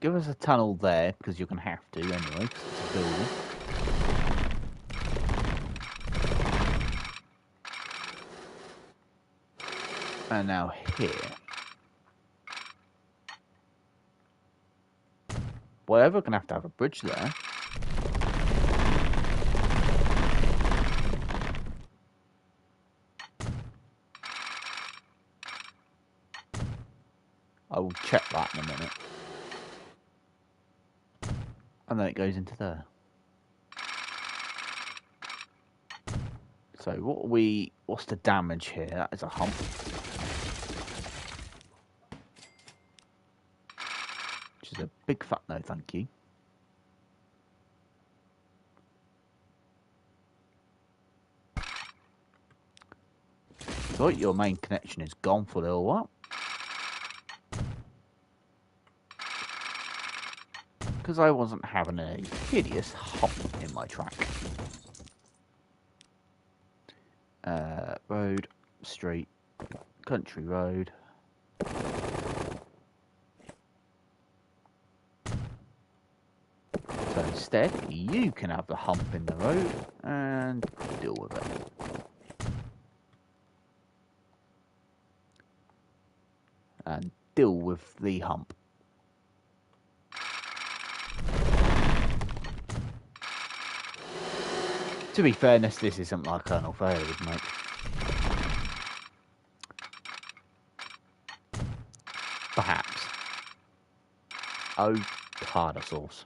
Give us a tunnel there, because you're going to have to anyway, because it's a building. And now here. Whatever, going to have a bridge there. I will check that in a minute. And then it goes into there. So what's the damage here? That is a hump. Which is a big fat no, thank you. So your main connection is gone for a little while. Because I wasn't having a hideous hump in my track. Road, street, country road. So instead, you can have the hump in the road and deal with it. And deal with the hump. To be fairness, this isn't like Colonel Fair would make. Perhaps. Oh, tartar sauce.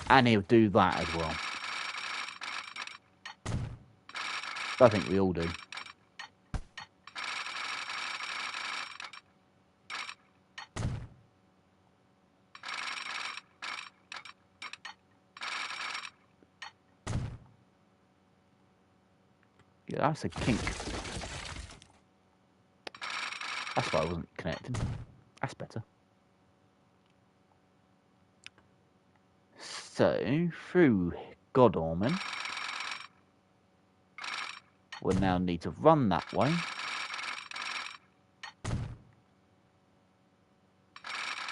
And he'll do that as well. I think we all do. Yeah, that's a kink. That's why I wasn't connecting. That's better. So, through Godalming, we'll now need to run that way.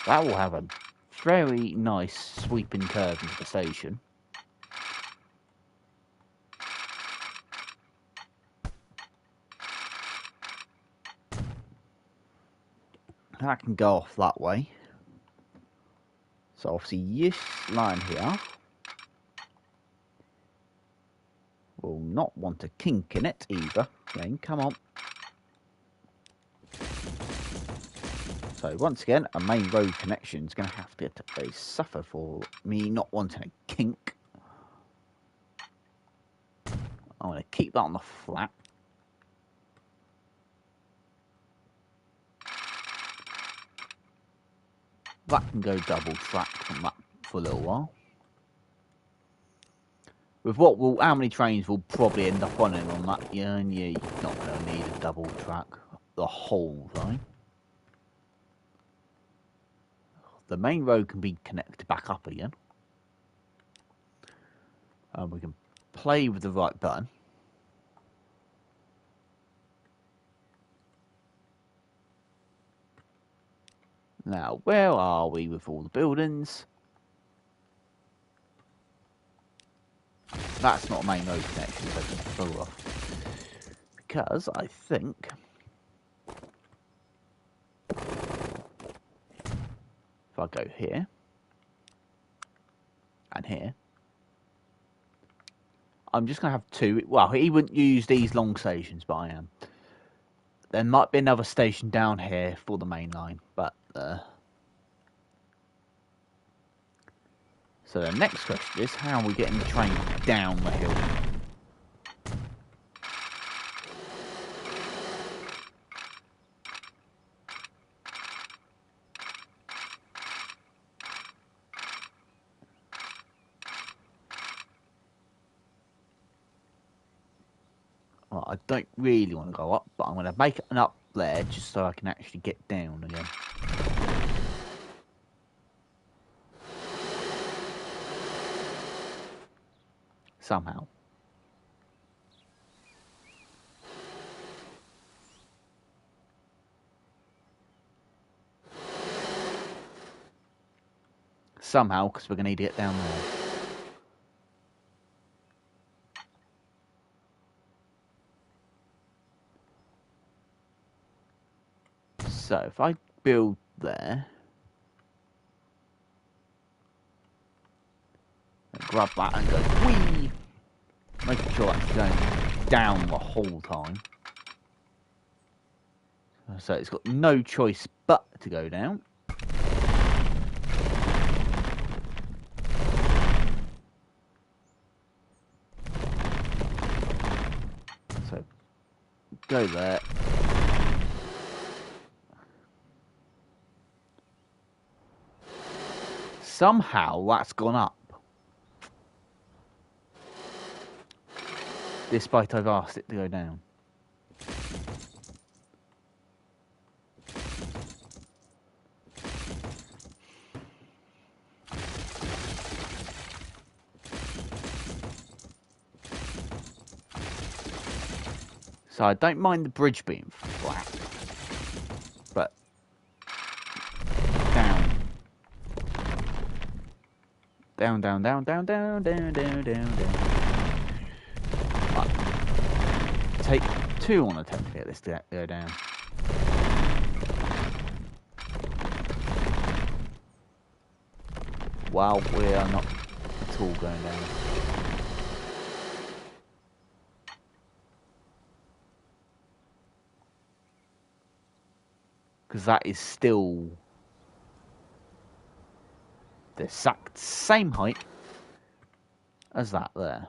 That will have a very nice sweeping curve into the station. That can go off that way. So obviously this line here will not want a kink in it either. Again, come on. So once again, a main road connection is going to have to suffer for me not wanting a kink. I'm going to keep that on the flat. That can go double tracked on that for a little while. With how many trains will probably end up running on that? Yeah, and you're not going to need a double track the whole time. The main road can be connected back up again. We can play with the right button. Now, where are we with all the buildings? That's not a main road connection, so just pull off. Because I think if I go here and here, I'm just going to have two. Well, he wouldn't use these long stations, but I am. There might be another station down here for the main line, but... So the next question is, how are we getting the train down the hill? Well, I don't really want to go up, but I'm going to make an up there just so I can actually get down again. Somehow. Somehow, because we're going to need to get down there. So, if I build there... grab that and go whee! Making sure that's going down the whole time. So it's got no choice but to go down. So go there. Somehow that's gone up. Despite I've asked it to go down. So I don't mind the bridge being flat, but down. Down, down, down, down, down, down, down, down, down. Right. Take 2 on attempt to get this to go down. Wow, we are not at all going down. Because that is still the exact same height as that there.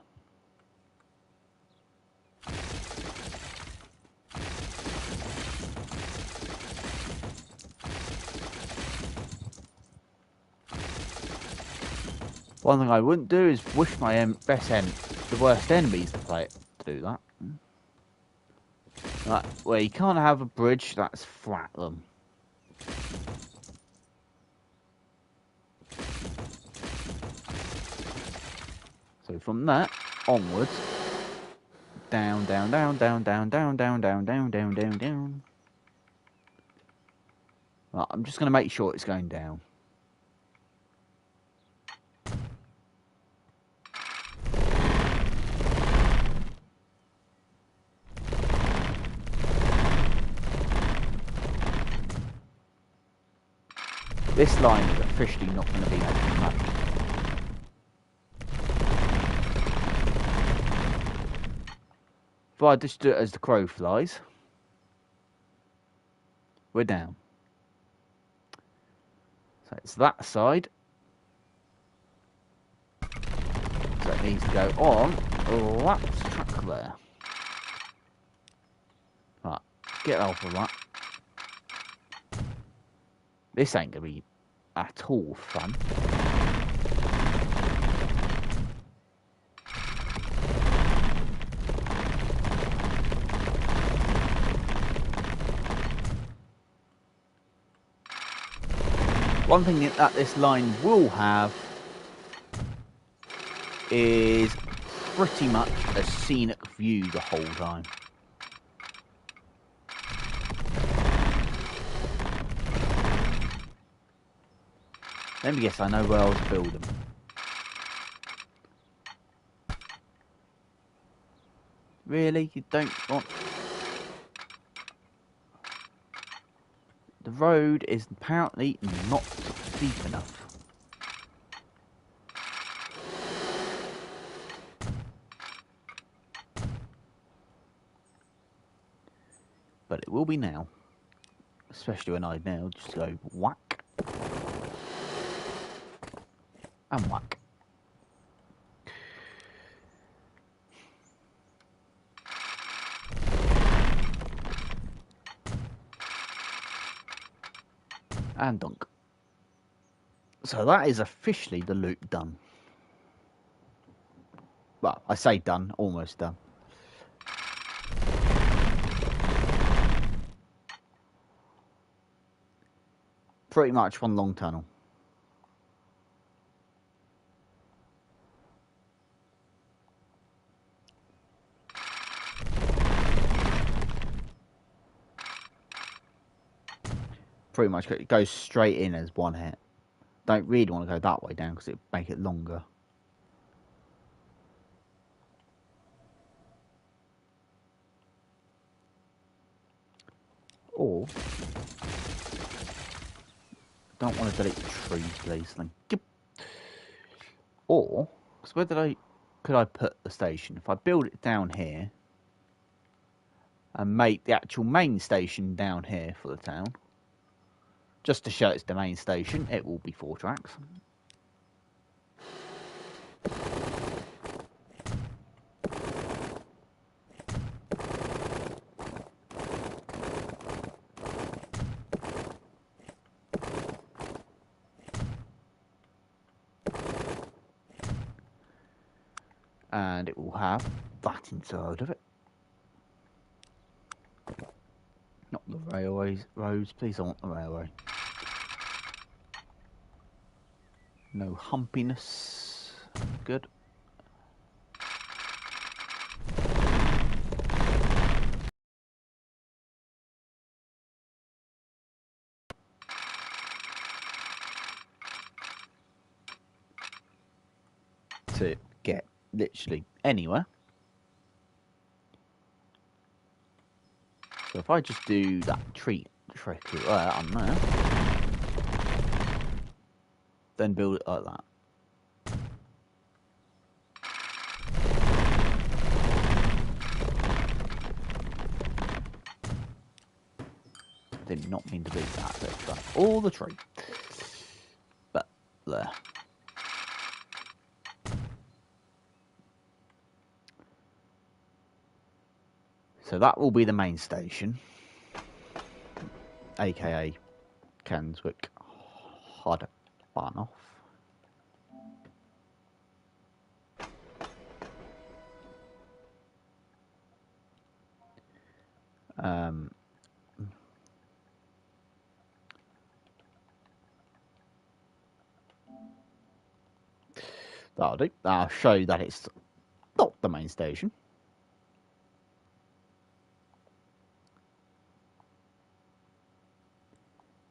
One thing I wouldn't do is wish my the worst enemies to play it to do that. Right, well, you can't have a bridge that's flat them. So from that onwards, down, down, down, down, down, down, down, down, down, down, down, down. Right, I'm just going to make sure it's going down. This line is officially not going to be making much. If I just do it as the crow flies, we're down. So it's that side. So it needs to go on that track there. Right, get off of that. This ain't going to be at all fun. One thing that this line will have is pretty much a scenic view the whole time. Let me guess, I know where I was building. Really? You don't want... The road is apparently not deep enough. but it will be now. Especially when I now just go whack and whack. And dunk. So that is officially the loop done. Well, I say done, almost done. Pretty much one long tunnel. Pretty much it goes straight in as one hit. Don't really want to go that way down because it make it longer. Or don't want to delete the trees, please. Thank you. Or, because where could I put the station? If I build it down here and make the actual main station down here for the town, just to show it's the main station, it will be 4 tracks. And it will have that inside of it. Not the roads, please, I want the railway. No humpiness. Good. To get literally anywhere. So if I just do that trick on there, then build it like that. Did not mean to do that. Let's try all the tree. But there. So that will be the main station, aka Cairnswick Hod Barnoff. That'll do. I'll show you that it's not the main station.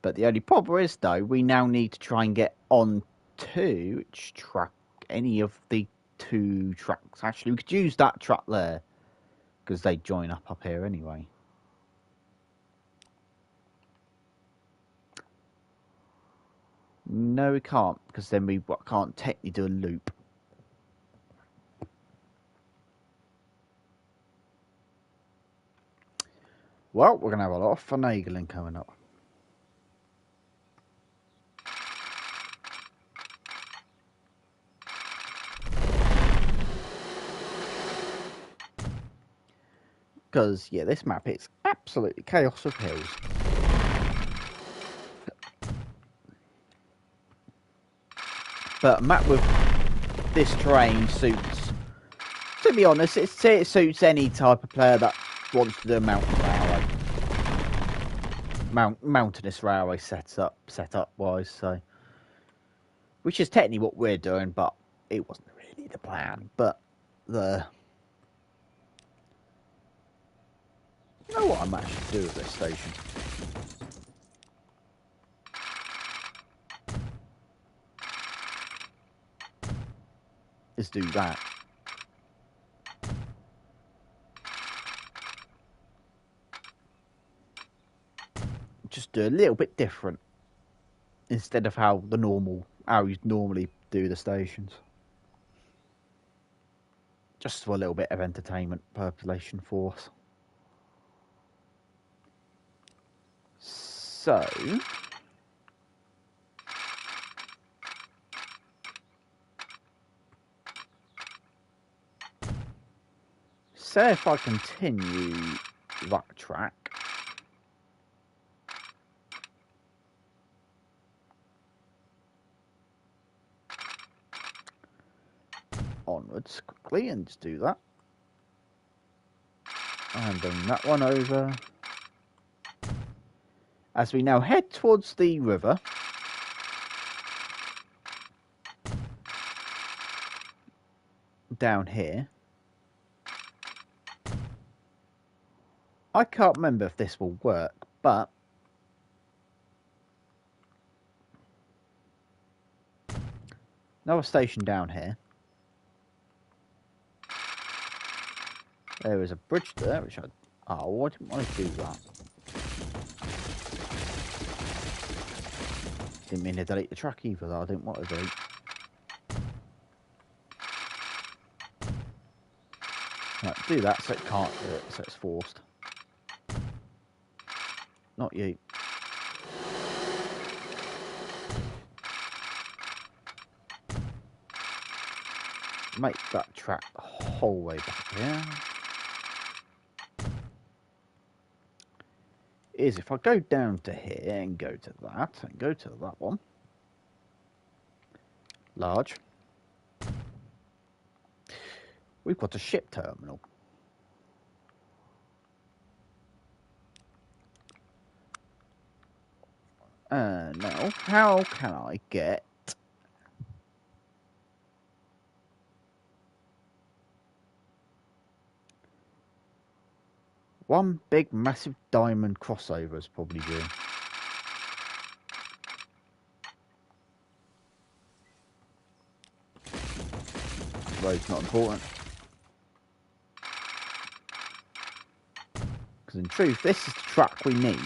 But the only problem is, though, we now need to try and get on to which track, any of the 2 tracks. Actually, we could use that track there, because they join up here anyway. No, we can't, because then we can't technically do a loop. Well, we're going to have a lot of finagling coming up. Because, yeah, this map is absolutely chaos of hills. But a map with this terrain suits, to be honest, it suits any type of player that wants to do a mountain railway. Mountainous railway setup wise, so. Which is technically what we're doing, but it wasn't really the plan. But you know what I'm actually doing with this station? Is do that. Just do a little bit different instead of how you normally do the stations. Just for a little bit of entertainment population for us. So, say if I continue that track, onwards quickly and just do that. And bring that one over. As we now head towards the river, down here, I can't remember if this will work, but another station down here. There is a bridge there, which I didn't want to do that. Didn't mean to delete the track either, though. I didn't want to delete. Right, do that so it can't do it, so it's forced. Not you. Make that track the whole way back here. Is if I go down to here and go to that and go to that one. Large. We've got a ship terminal. Now, how can I get one big massive diamond crossover is probably doing. Road's not important. Because in truth, this is the track we need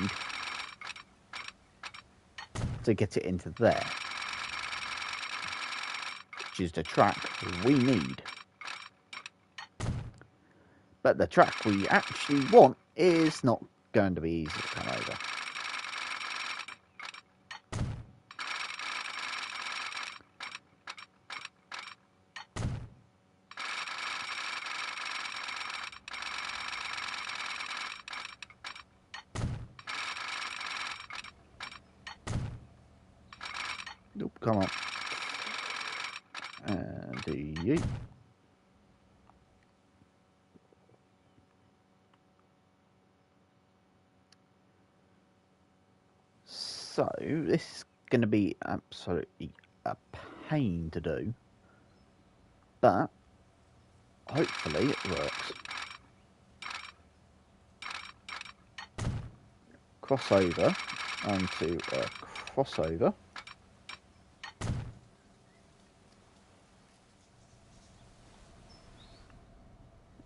to get it into there. Which is the track we need. But the track we actually want is not going to be easy to come over. Nope, come on. And do you. So, this is going to be absolutely a pain to do. But, hopefully it works. Crossover onto a crossover.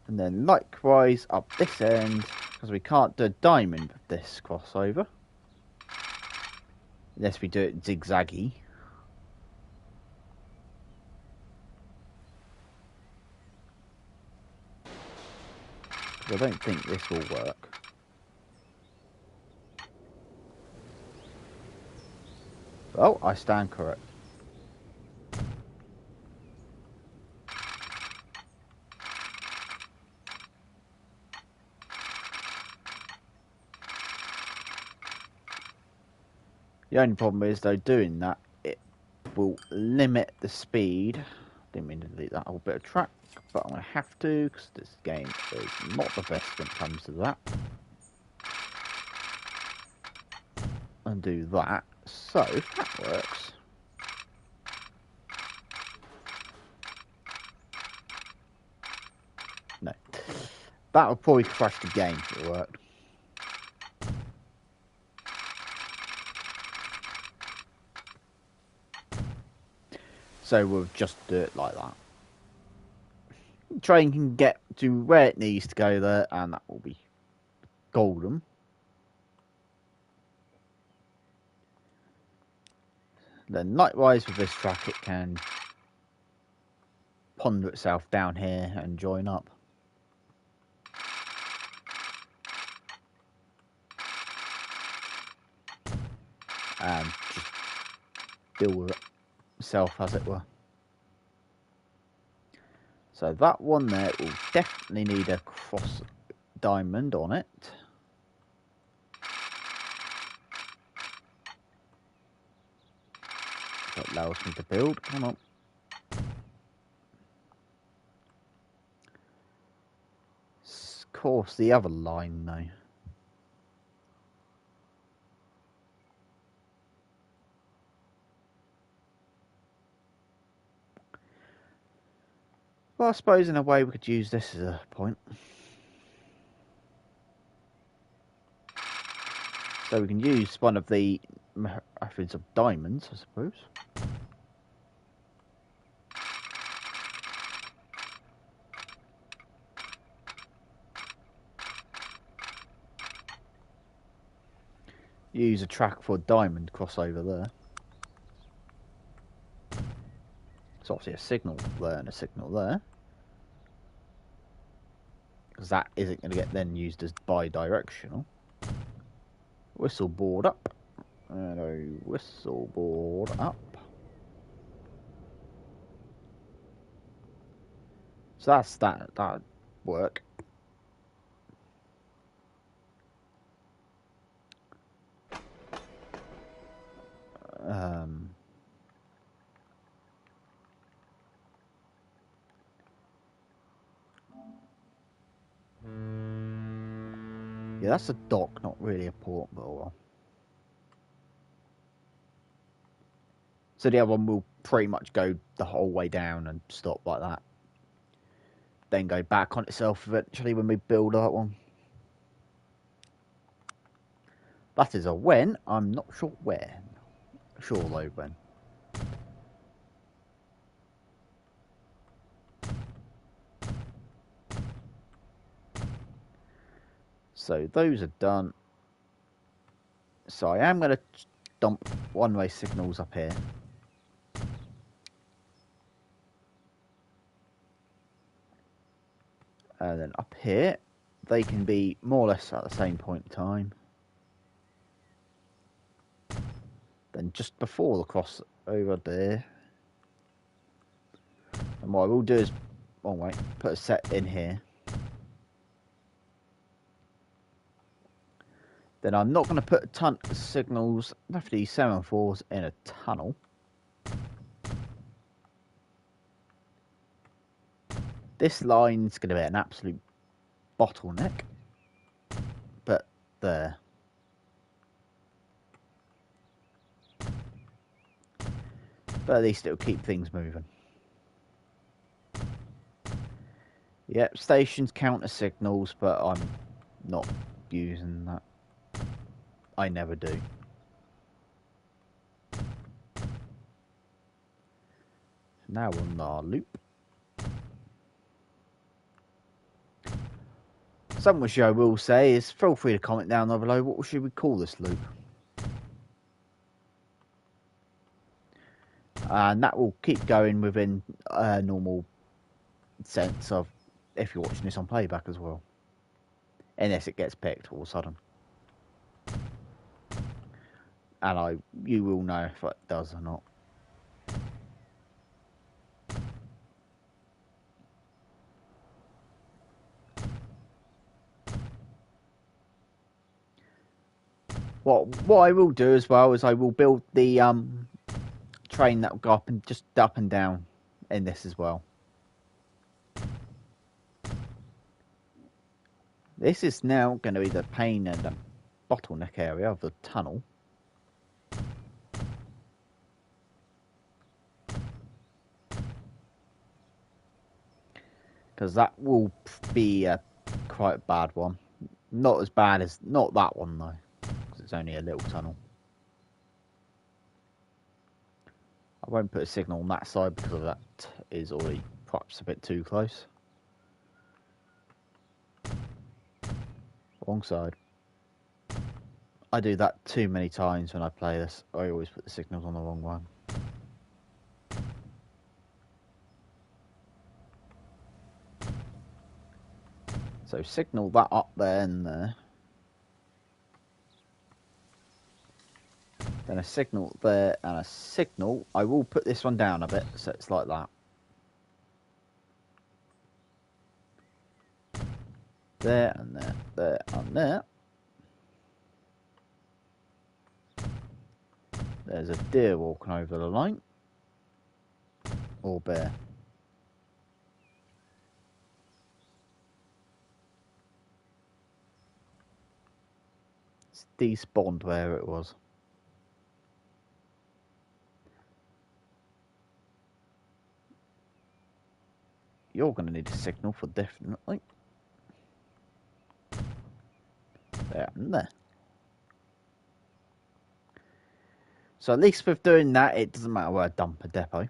And then likewise up this end, because we can't do a diamond with this crossover. Unless we do it zigzaggy. I don't think this will work. Oh, I stand correct. The only problem is, though, doing that, it will limit the speed. Didn't mean to delete that whole bit of track, but I'm going to have to, because this game is not the best when it comes to that. And do that. So, if that works... No. That would probably crash the game if it worked. So we'll just do it like that. The train can get to where it needs to go there, and that will be golden. Then likewise with this track, it can ponder itself down here and join up. and just deal with it myself, as it were. So that one there will definitely need a cross diamond on it. That allows me to build. Come on. Of course, the other line though. Well, I suppose in a way we could use this as a point. So we can use one of the methods of diamonds, I suppose. Use a track for a diamond crossover there. It's obviously a signal there and a signal there. Because that isn't going to get then used as bi-directional. Whistle board up. And a whistle board up. So that's that work. Yeah, that's a dock, not really a port, but oh well. So the other one will pretty much go the whole way down and stop like that. Then go back on itself eventually when we build that one. That is a when, I'm not sure when. Sure though when. So those are done. So I am going to dump one-way signals up here. And then up here, they can be more or less at the same point in time. Then just before the cross over there. And what I will do is, oh wait, put a set in here. Then I'm not going to put a ton of signals, definitely 7-4s in a tunnel. This line's going to be an absolute bottleneck. But there. But at least it'll keep things moving. Yep, stations counter signals, but I'm not using that. I never do. Now on our loop. Something which I will say is, feel free to comment down below, what should we call this loop? And that will keep going within a normal sense of if you're watching this on playback as well. Unless it gets picked all of a sudden. And you will know if it does or not. What I will do as well is I will build the train that will go up and just up and down in this as well. This is now going to be the pain and the bottleneck area of the tunnel. Because that will be a quite bad one. Not as bad as, not that one though. Because it's only a little tunnel. I won't put a signal on that side because that is already perhaps a bit too close. Wrong side. I do that too many times when I play this. I always put the signals on the wrong one. So signal that up there and there. Then a signal there and a signal. I will put this one down a bit so it's like that. There and there, there and there. There's a deer walking over the line. Or bear. It's despawned where it was. You're going to need a signal for definitely. There and there. So at least with doing that, it doesn't matter where I dump a depot.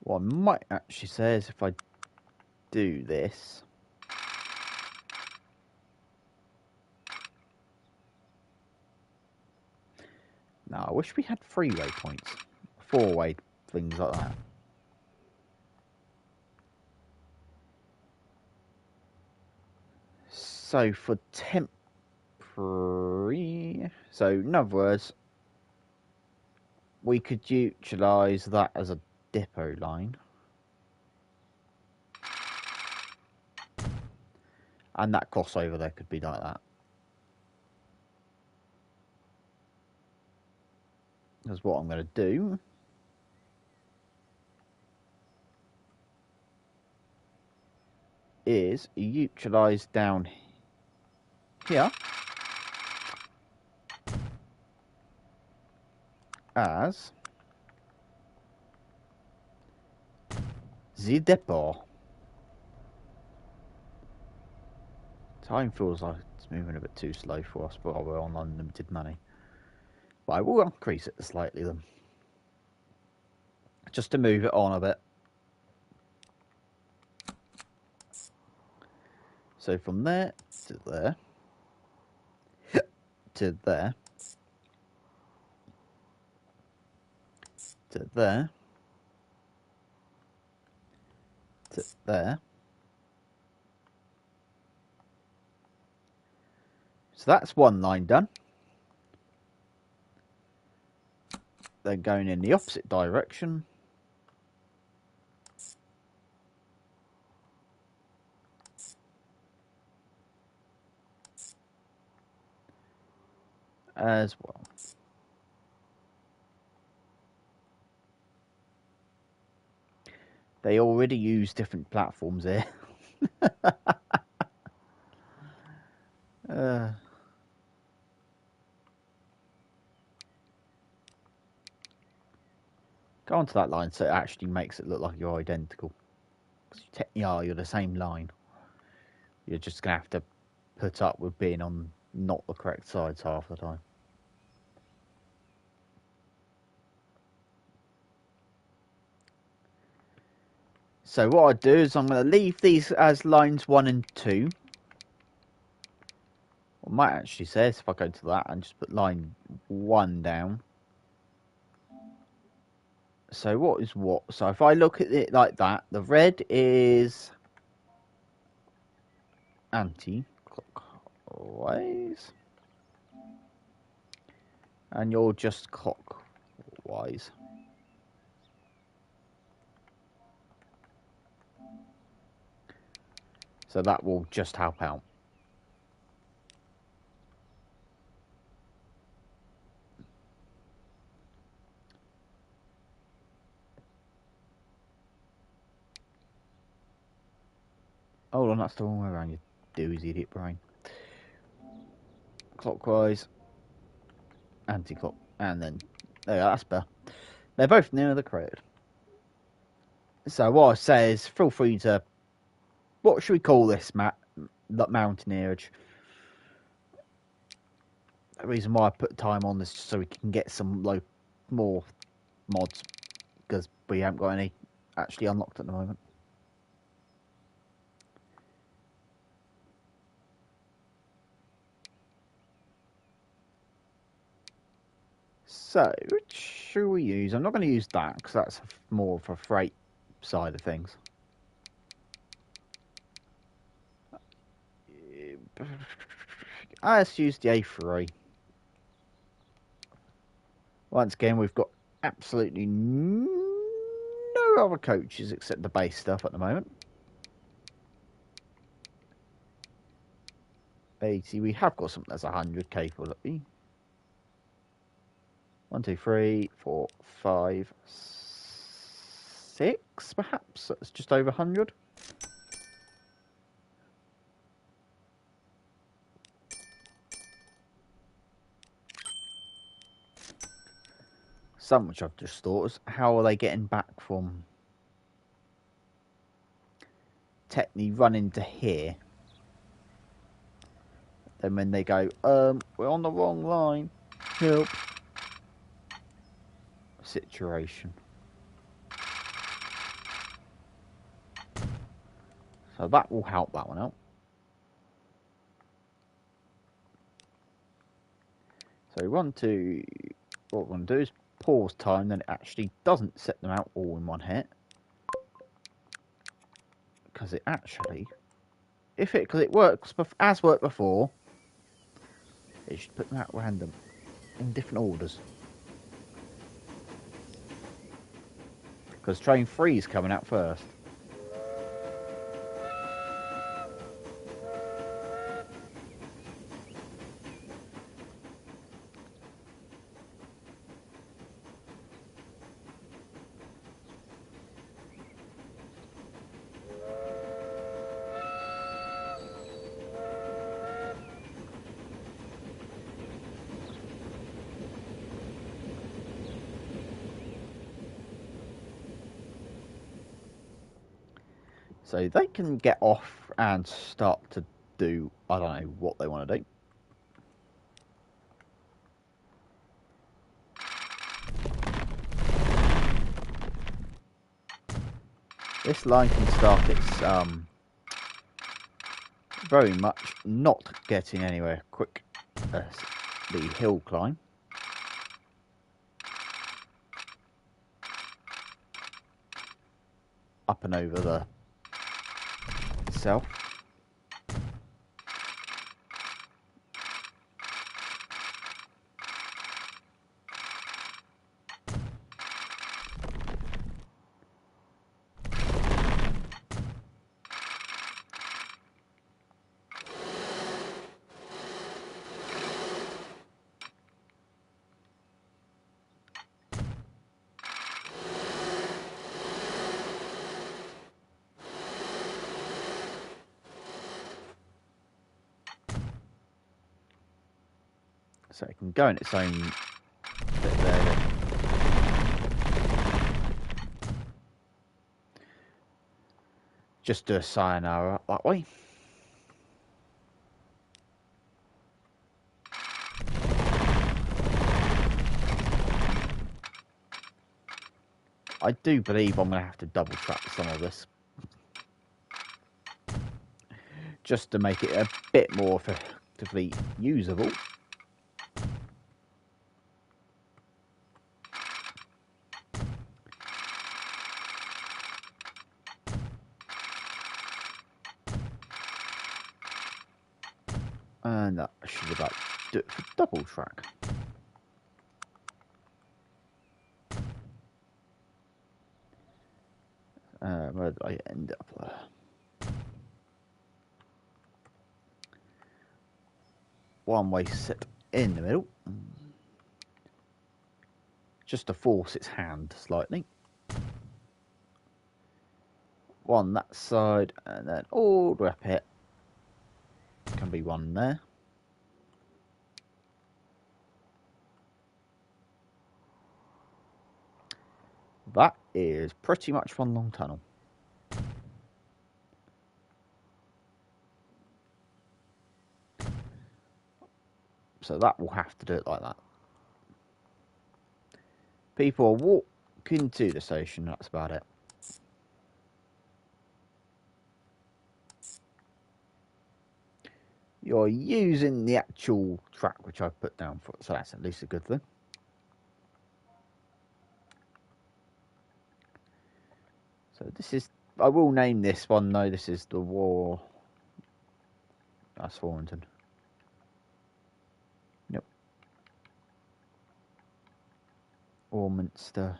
What I might actually say is if I do this. Now, I wish we had 3-way points. 4-way things like that. So for temporary, so in other words, we could utilise that as a depot line. And that crossover there could be like that. That's what I'm going to do. Is utilise down here as the depot. Time feels like it's moving a bit too slow for us, but we're on unlimited money. But I will increase it slightly then. Just to move it on a bit. So from there to there. To there. To there. To there. So that's one line done. Then going in the opposite direction. As well. They already use different platforms here. Go onto that line so it actually makes it look like you're identical. Because you technically are, you're the same line. You're just going to have to put up with being on not the correct sides half the time. So what I do is I'm going to leave these as lines 1 and 2. What I might actually say is if I go to that and just put line 1 down. So what is what? So if I look at it like that, the red is anti-clockwise. And you're just clockwise. So that will just help out. Hold on, that's the wrong way around, you doozy idiot brain. Clockwise, anti-clock, and then there you go, that's better. They're both near the correct. So what I say is, feel free to, what should we call this, mountaineerage? The reason why I put time on this is so we can get some more mods, because we haven't got any actually unlocked at the moment. So, which should we use? I'm not going to use that because that's more for freight side of things. Let's use the A3. Once again, we've got absolutely no other coaches except the base stuff at the moment. 80. We have got something that's 100 capability. 1, 2, 3, 4, 5, 6, perhaps. That's just over 100. Some which I've just thought is how are they getting back from Techni running to here? Then when they go, we're on the wrong line. Help. Situation. So that will help that one out. So what we're going to do is pause time, then it actually doesn't set them out all in one hit. Because it actually, because it works, as worked before, it should put them out random, in different orders. Because train 3 is coming out first. So they can get off and start to do, I don't know what they want to do. This line can start its very much not getting anywhere quick as the hill climb. Up and over the itself. So it can go in its own bit there. Just do a sayonara that way. I do believe I'm going to have to double track some of this. Just to make it a bit more effectively usable. And that should about do it for double track. Where did I end up? One way sit in the middle. Just to force its hand slightly. One that side, and then all the way up here. Can be one there. That is pretty much one long tunnel. So that will have to do it like that. People walk into the station, that's about it. You're using the actual track which I've put down for, so that's at least a good thing. So this is, I will name this one though, this is the war. That's Thornton. Yep. Warminster.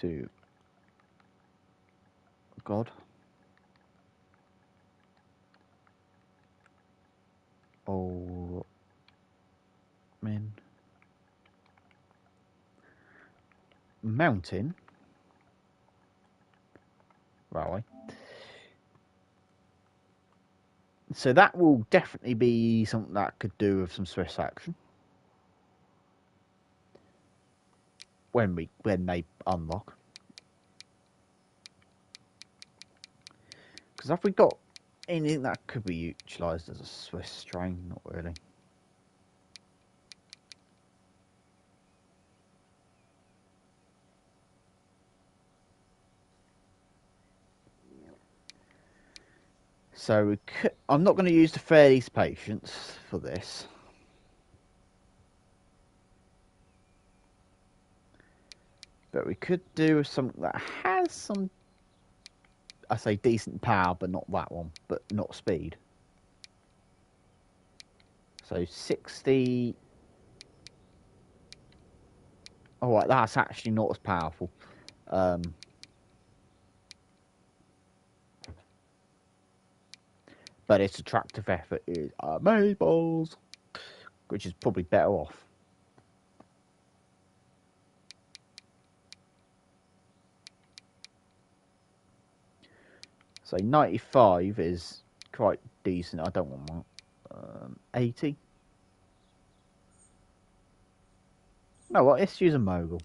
To God. Oh, man. Mountain. Railway. So that will definitely be something that could do with some Swiss action when they unlock. Because have we got anything that could be utilised as a Swiss train? Not really. So I'm not going to use the Fair East Patience for this. But we could do something that has some, I say decent power, but not that one, but not speed. So 60. Oh, right, that's actually not as powerful. But its attractive effort is amazeballs, which is probably better off. So 95 is quite decent. I don't want that. 80. No, what? Let's use a mogul.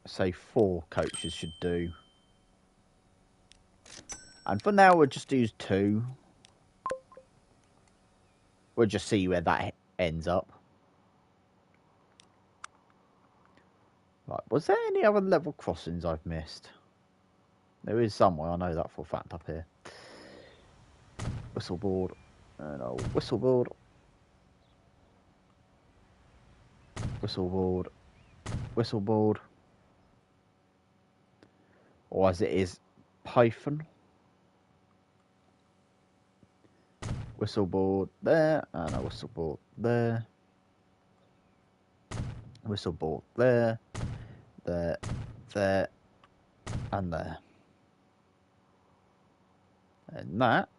Say 4 coaches should do. And for now, we'll just use 2. We'll just see where that ends up. Right, was there any other level crossings I've missed? There is somewhere, I know that for a fact up here. Whistleboard. No, whistleboard. Whistleboard. Whistleboard. Or as it is, Python. Whistleboard there, and a whistleboard there. Whistleboard there, there, there, and there. And that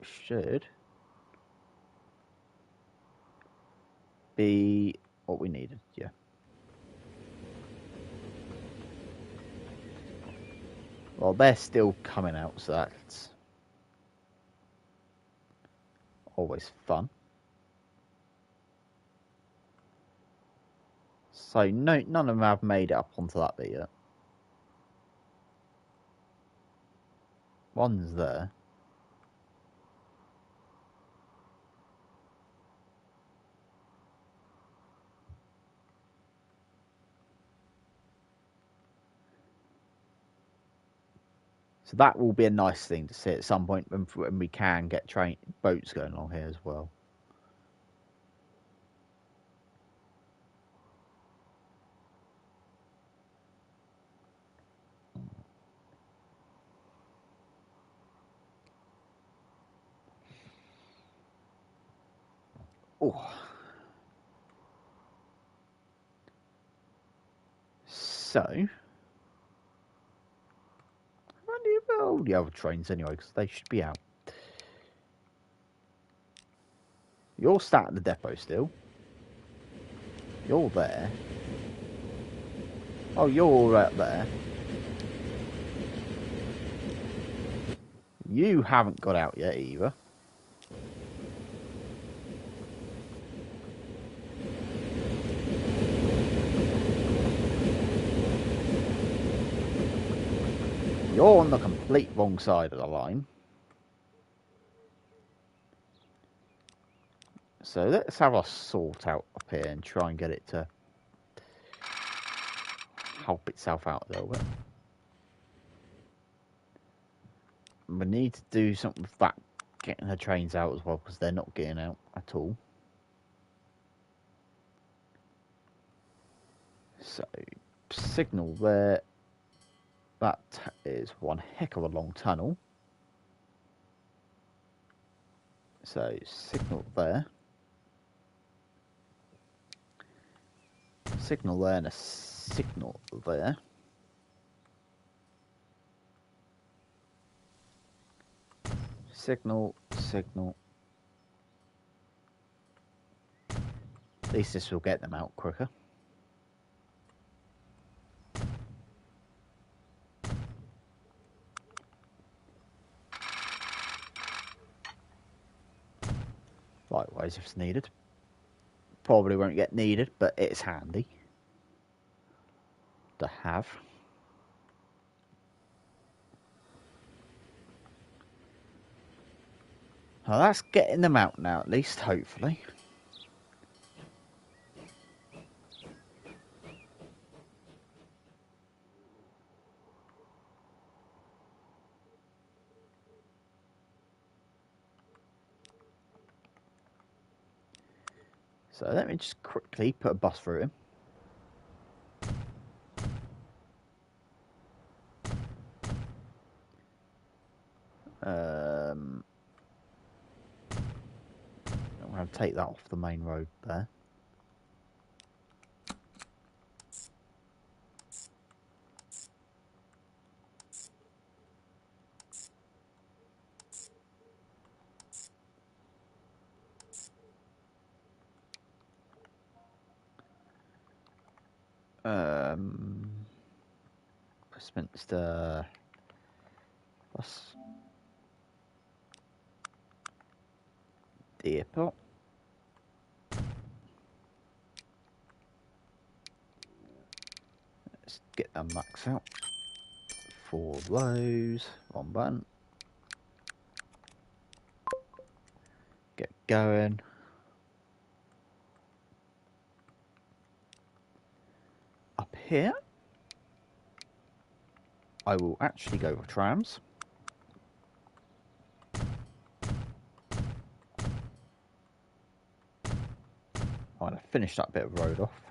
should be what we needed, yeah. Well, they're still coming out, so that's always fun. So no, none of them have made it up onto that bit yet. One's there. So that will be a nice thing to see at some point when we can get boats going along here as well. Oh. So, all the other trains anyway, because they should be out. You're sat at the depot still. You're there. Oh, you're out there. You haven't got out yet either. You're on the complete wrong side of the line. So let's have a sort out up here and try and get it to help itself out a little bit. We need to do something with that, getting the trains out as well, because they're not getting out at all. So, signal there. That is one heck of a long tunnel. So, signal there. Signal there and a signal there. Signal, signal. At least this will get them out quicker. Likewise, if it's needed. Probably won't get needed, but it's handy to have. Well, that's getting them out now, at least, hopefully. So let me just quickly put a bus through him. I'm going to take that off the main road there. Westminster bus depot. Let's get them max out. 4 of those. 1 button. Get going. Up here, I will actually go for trams. I'm going to finish that bit of road off.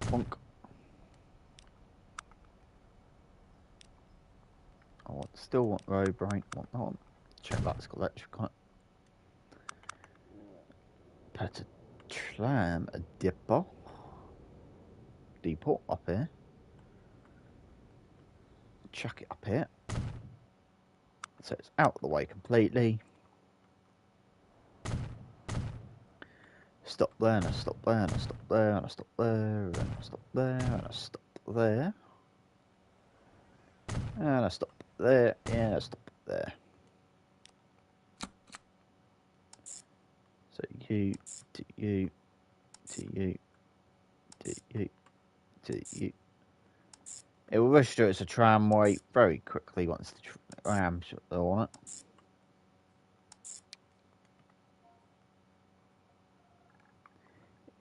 Bonk. Bonk. Still want road brake, want that one. Check that's got electric on it. Put a tram, a depot up here. Chuck it up here. So it's out of the way completely. Stop there, and I stop there, and I stop there, and I stop there, and I stop there, and I stop there. And I stop there, and I stop there. So you, to you, to you, to you, to you. It will register as a tramway very quickly once the trams are on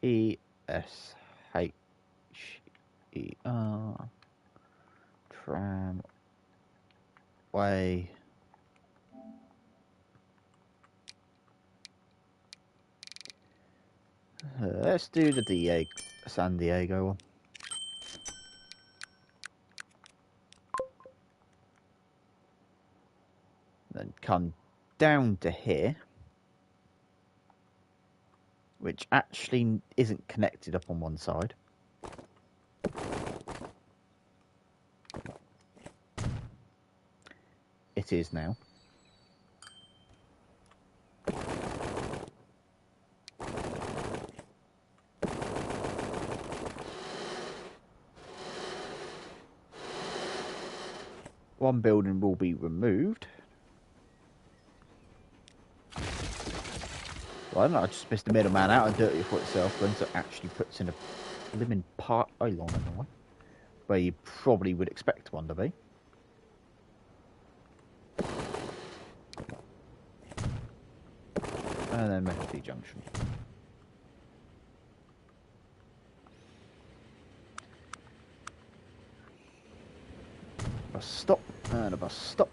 it. ESHER tramway. Let's do the San Diego one. Then come down to here, which actually isn't connected up on one side. It is now. One building will be removed. Well, I don't know, I just missed the middleman out and dirty for itself, then so it actually puts in a living part pylon in the way, where you probably would expect one to be. And and Metaphy Junction. Bus stop and a bus stop.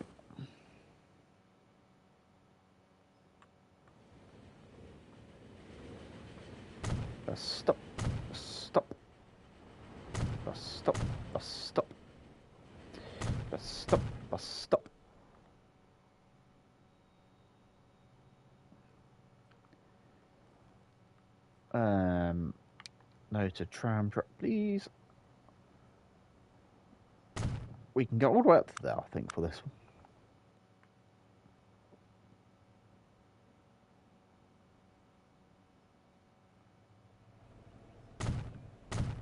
Bus stop, bus stop, bus stop, bus stop, bus stop, bus stop. No to tram track, please. We can go all the way up to there, I think, for this one.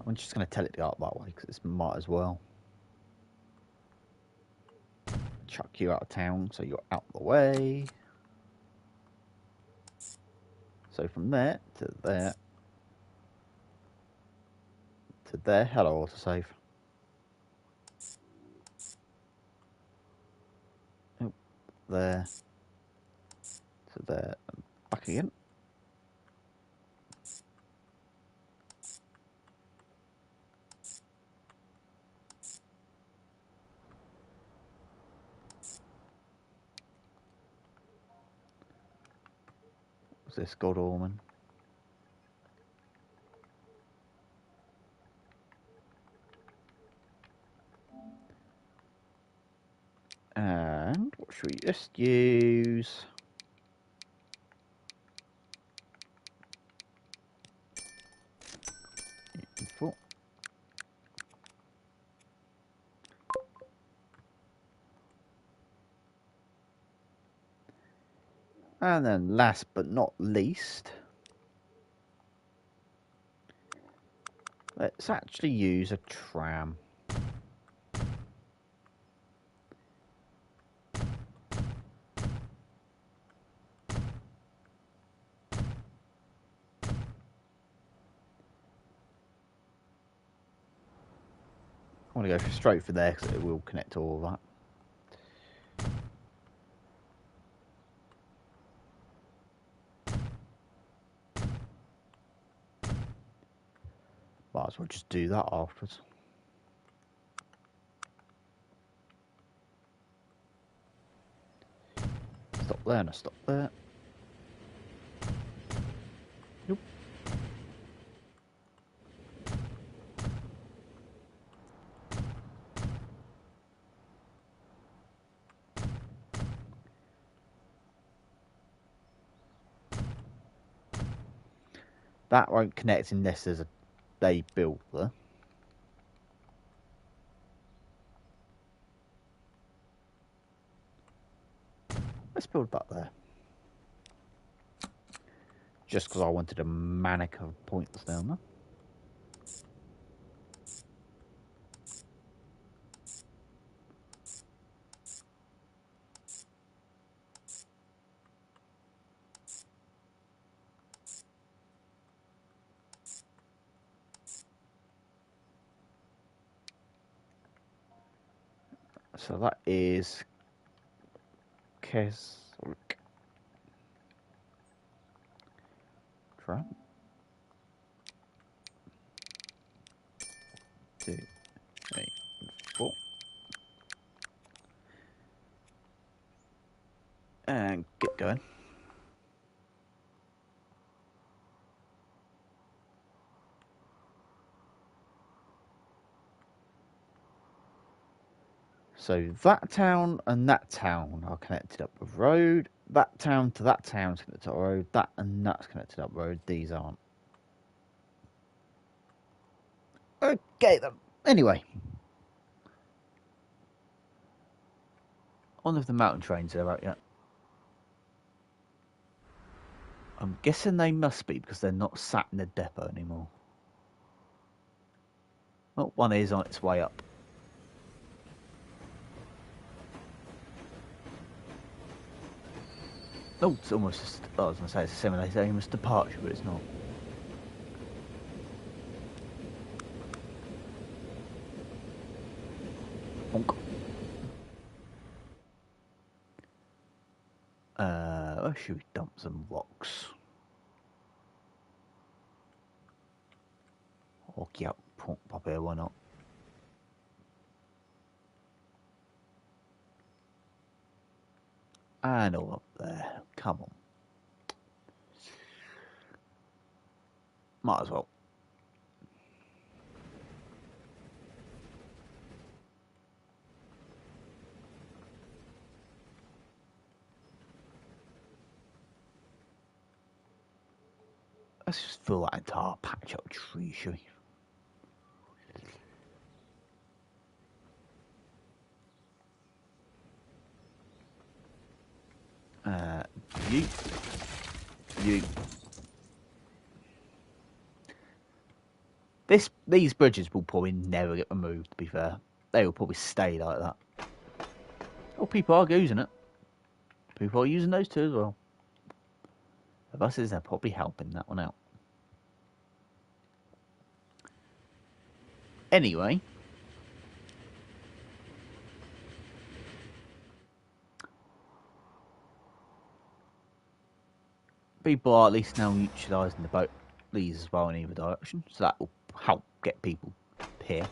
I'm just going to tell it to go up that way because it might as well. Chuck you out of town so you're out the way. So from there to there to there. Hello, autosave. Oh, there to there and back again. What's this, Godalming? And what should we just use? Info. And then last but not least, let's actually use a tram. I want to go straight for there because it will connect to all of that. Might as well just do that afterwards. Stop there and a stop there. Nope. That won't connect unless there's a they build there. Let's build that there. Just because I wanted a manic of points down there. So that is Keswick tram. 2, 3, 4. And get going. So that town and that town are connected up with road. That town to that town is connected up road. That and that's connected up road. These aren't. Okay then. Anyway. On if the mountain trains are out yet. I'm guessing they must be because they're not sat in the depot anymore. Well, one is on its way up. Oh, it's almost just, I was going to say it's a simultaneous departure, but it's not. Bonk. Where should we dump some rocks? hockey up, pop here, why not? And all up there. Come on. Might as well. Let's just fill that entire patch up tree, shall we? You. These bridges will probably never get removed, to be fair. They will probably stay like that. Oh, people are using it. People are using those too as well. The buses are probably helping that one out. Anyway. People are at least now utilising the boat these as well in either direction, so that will help get people here.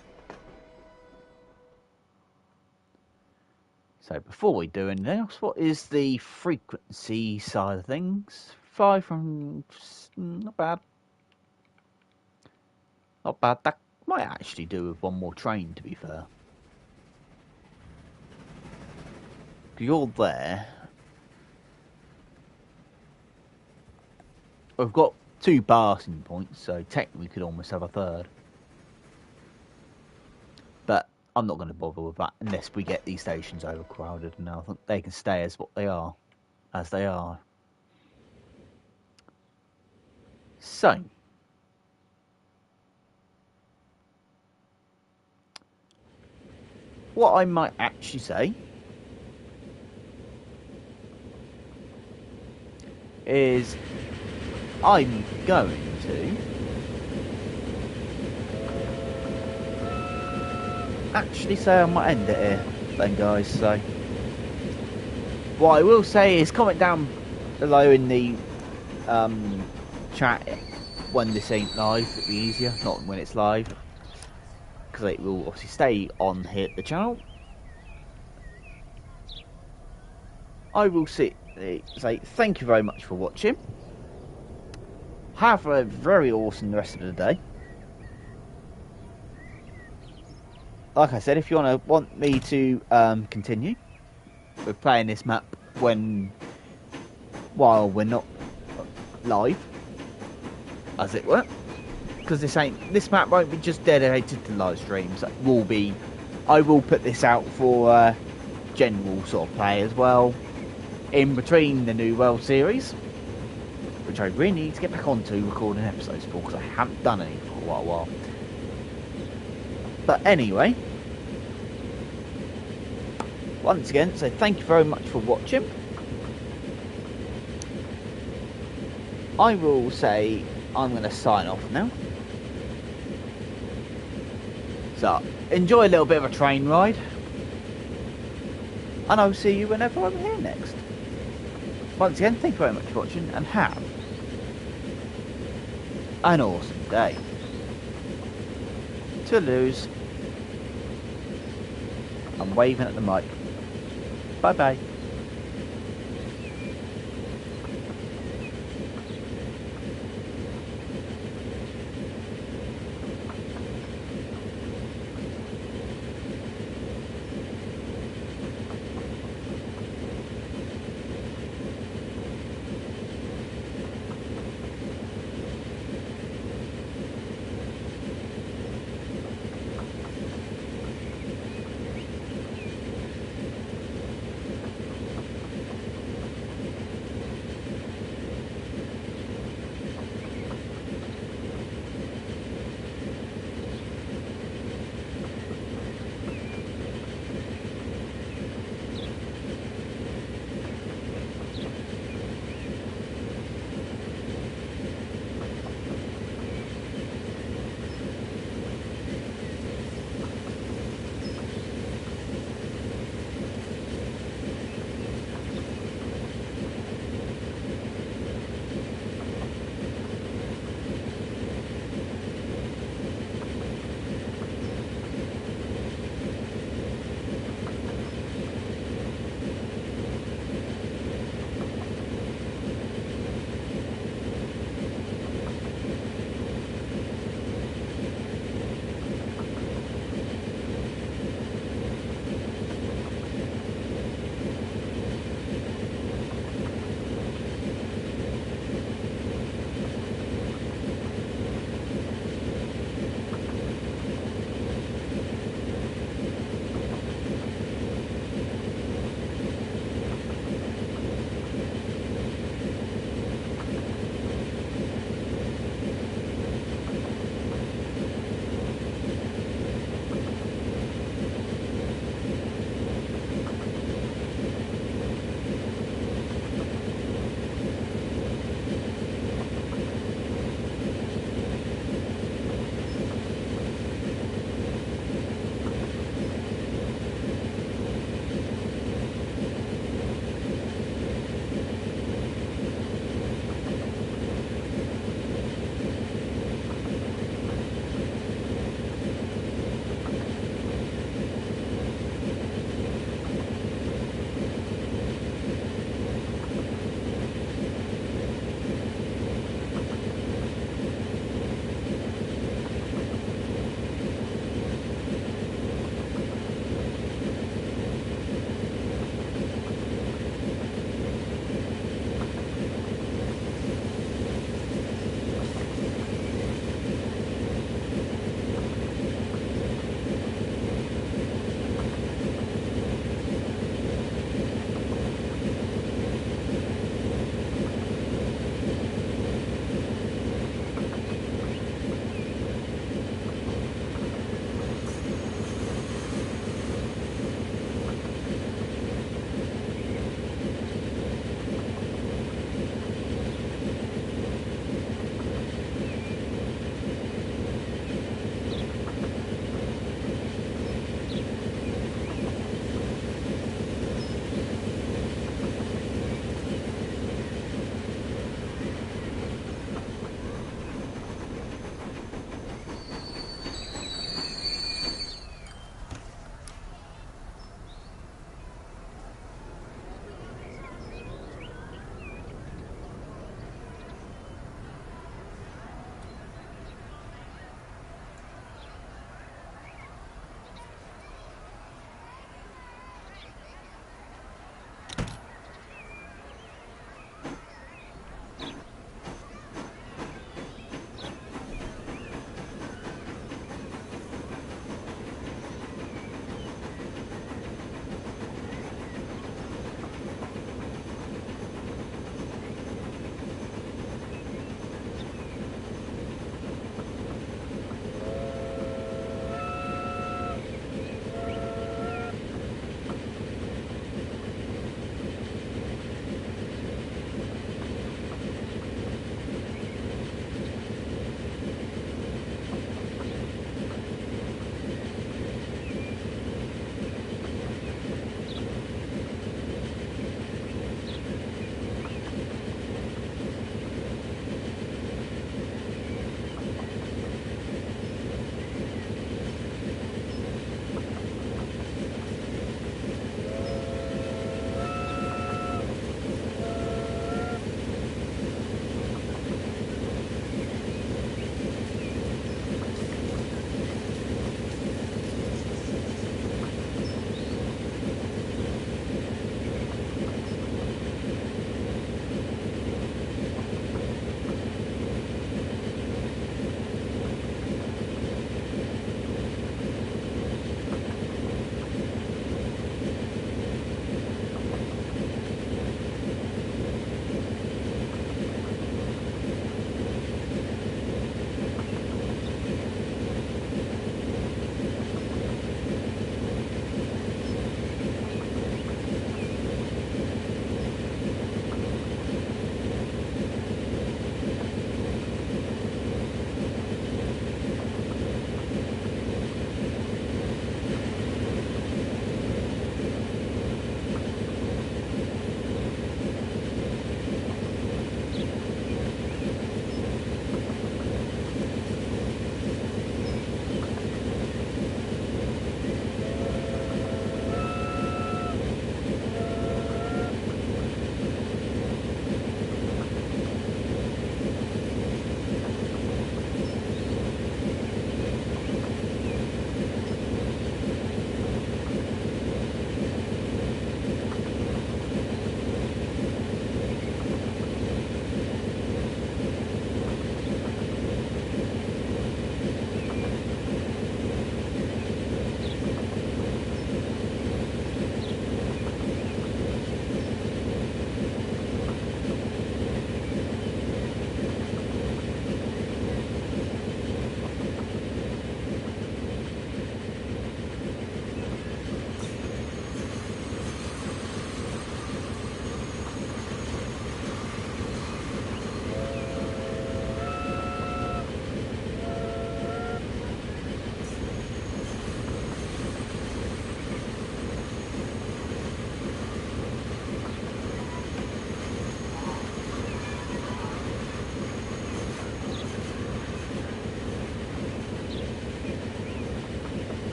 So before we do anything else, what is the frequency side of things? 5 from... not bad. Not bad. That might actually do with one more train, to be fair. You're there. We've got 2 passing points, so technically we could almost have a third. But I'm not going to bother with that unless we get these stations overcrowded. And I think they can stay as what they are, as they are. So, what I might actually say is I'm going to actually say I might end it here then, guys. So what I will say is comment down below in the chat when this ain't live. It'd be easier, not when it's live, because it will obviously stay on here at the channel. I will say thank you very much for watching. Have a very awesome rest of the day. Like I said, if you want me to continue with playing this map while we're not live, as it were, because this map won't be just dedicated to live streams. I will put this out for general sort of play as well, in between the new World Series, which I really need to get back onto recording episodes for, because I haven't done any for quite a while. But anyway, once again, so thank you very much for watching. I will say I'm going to sign off now. So, enjoy a little bit of a train ride. And I'll see you whenever I'm here next. Once again, thank you very much for watching, and have an awesome day. Toodaloo. I'm waving at the mic. Bye bye.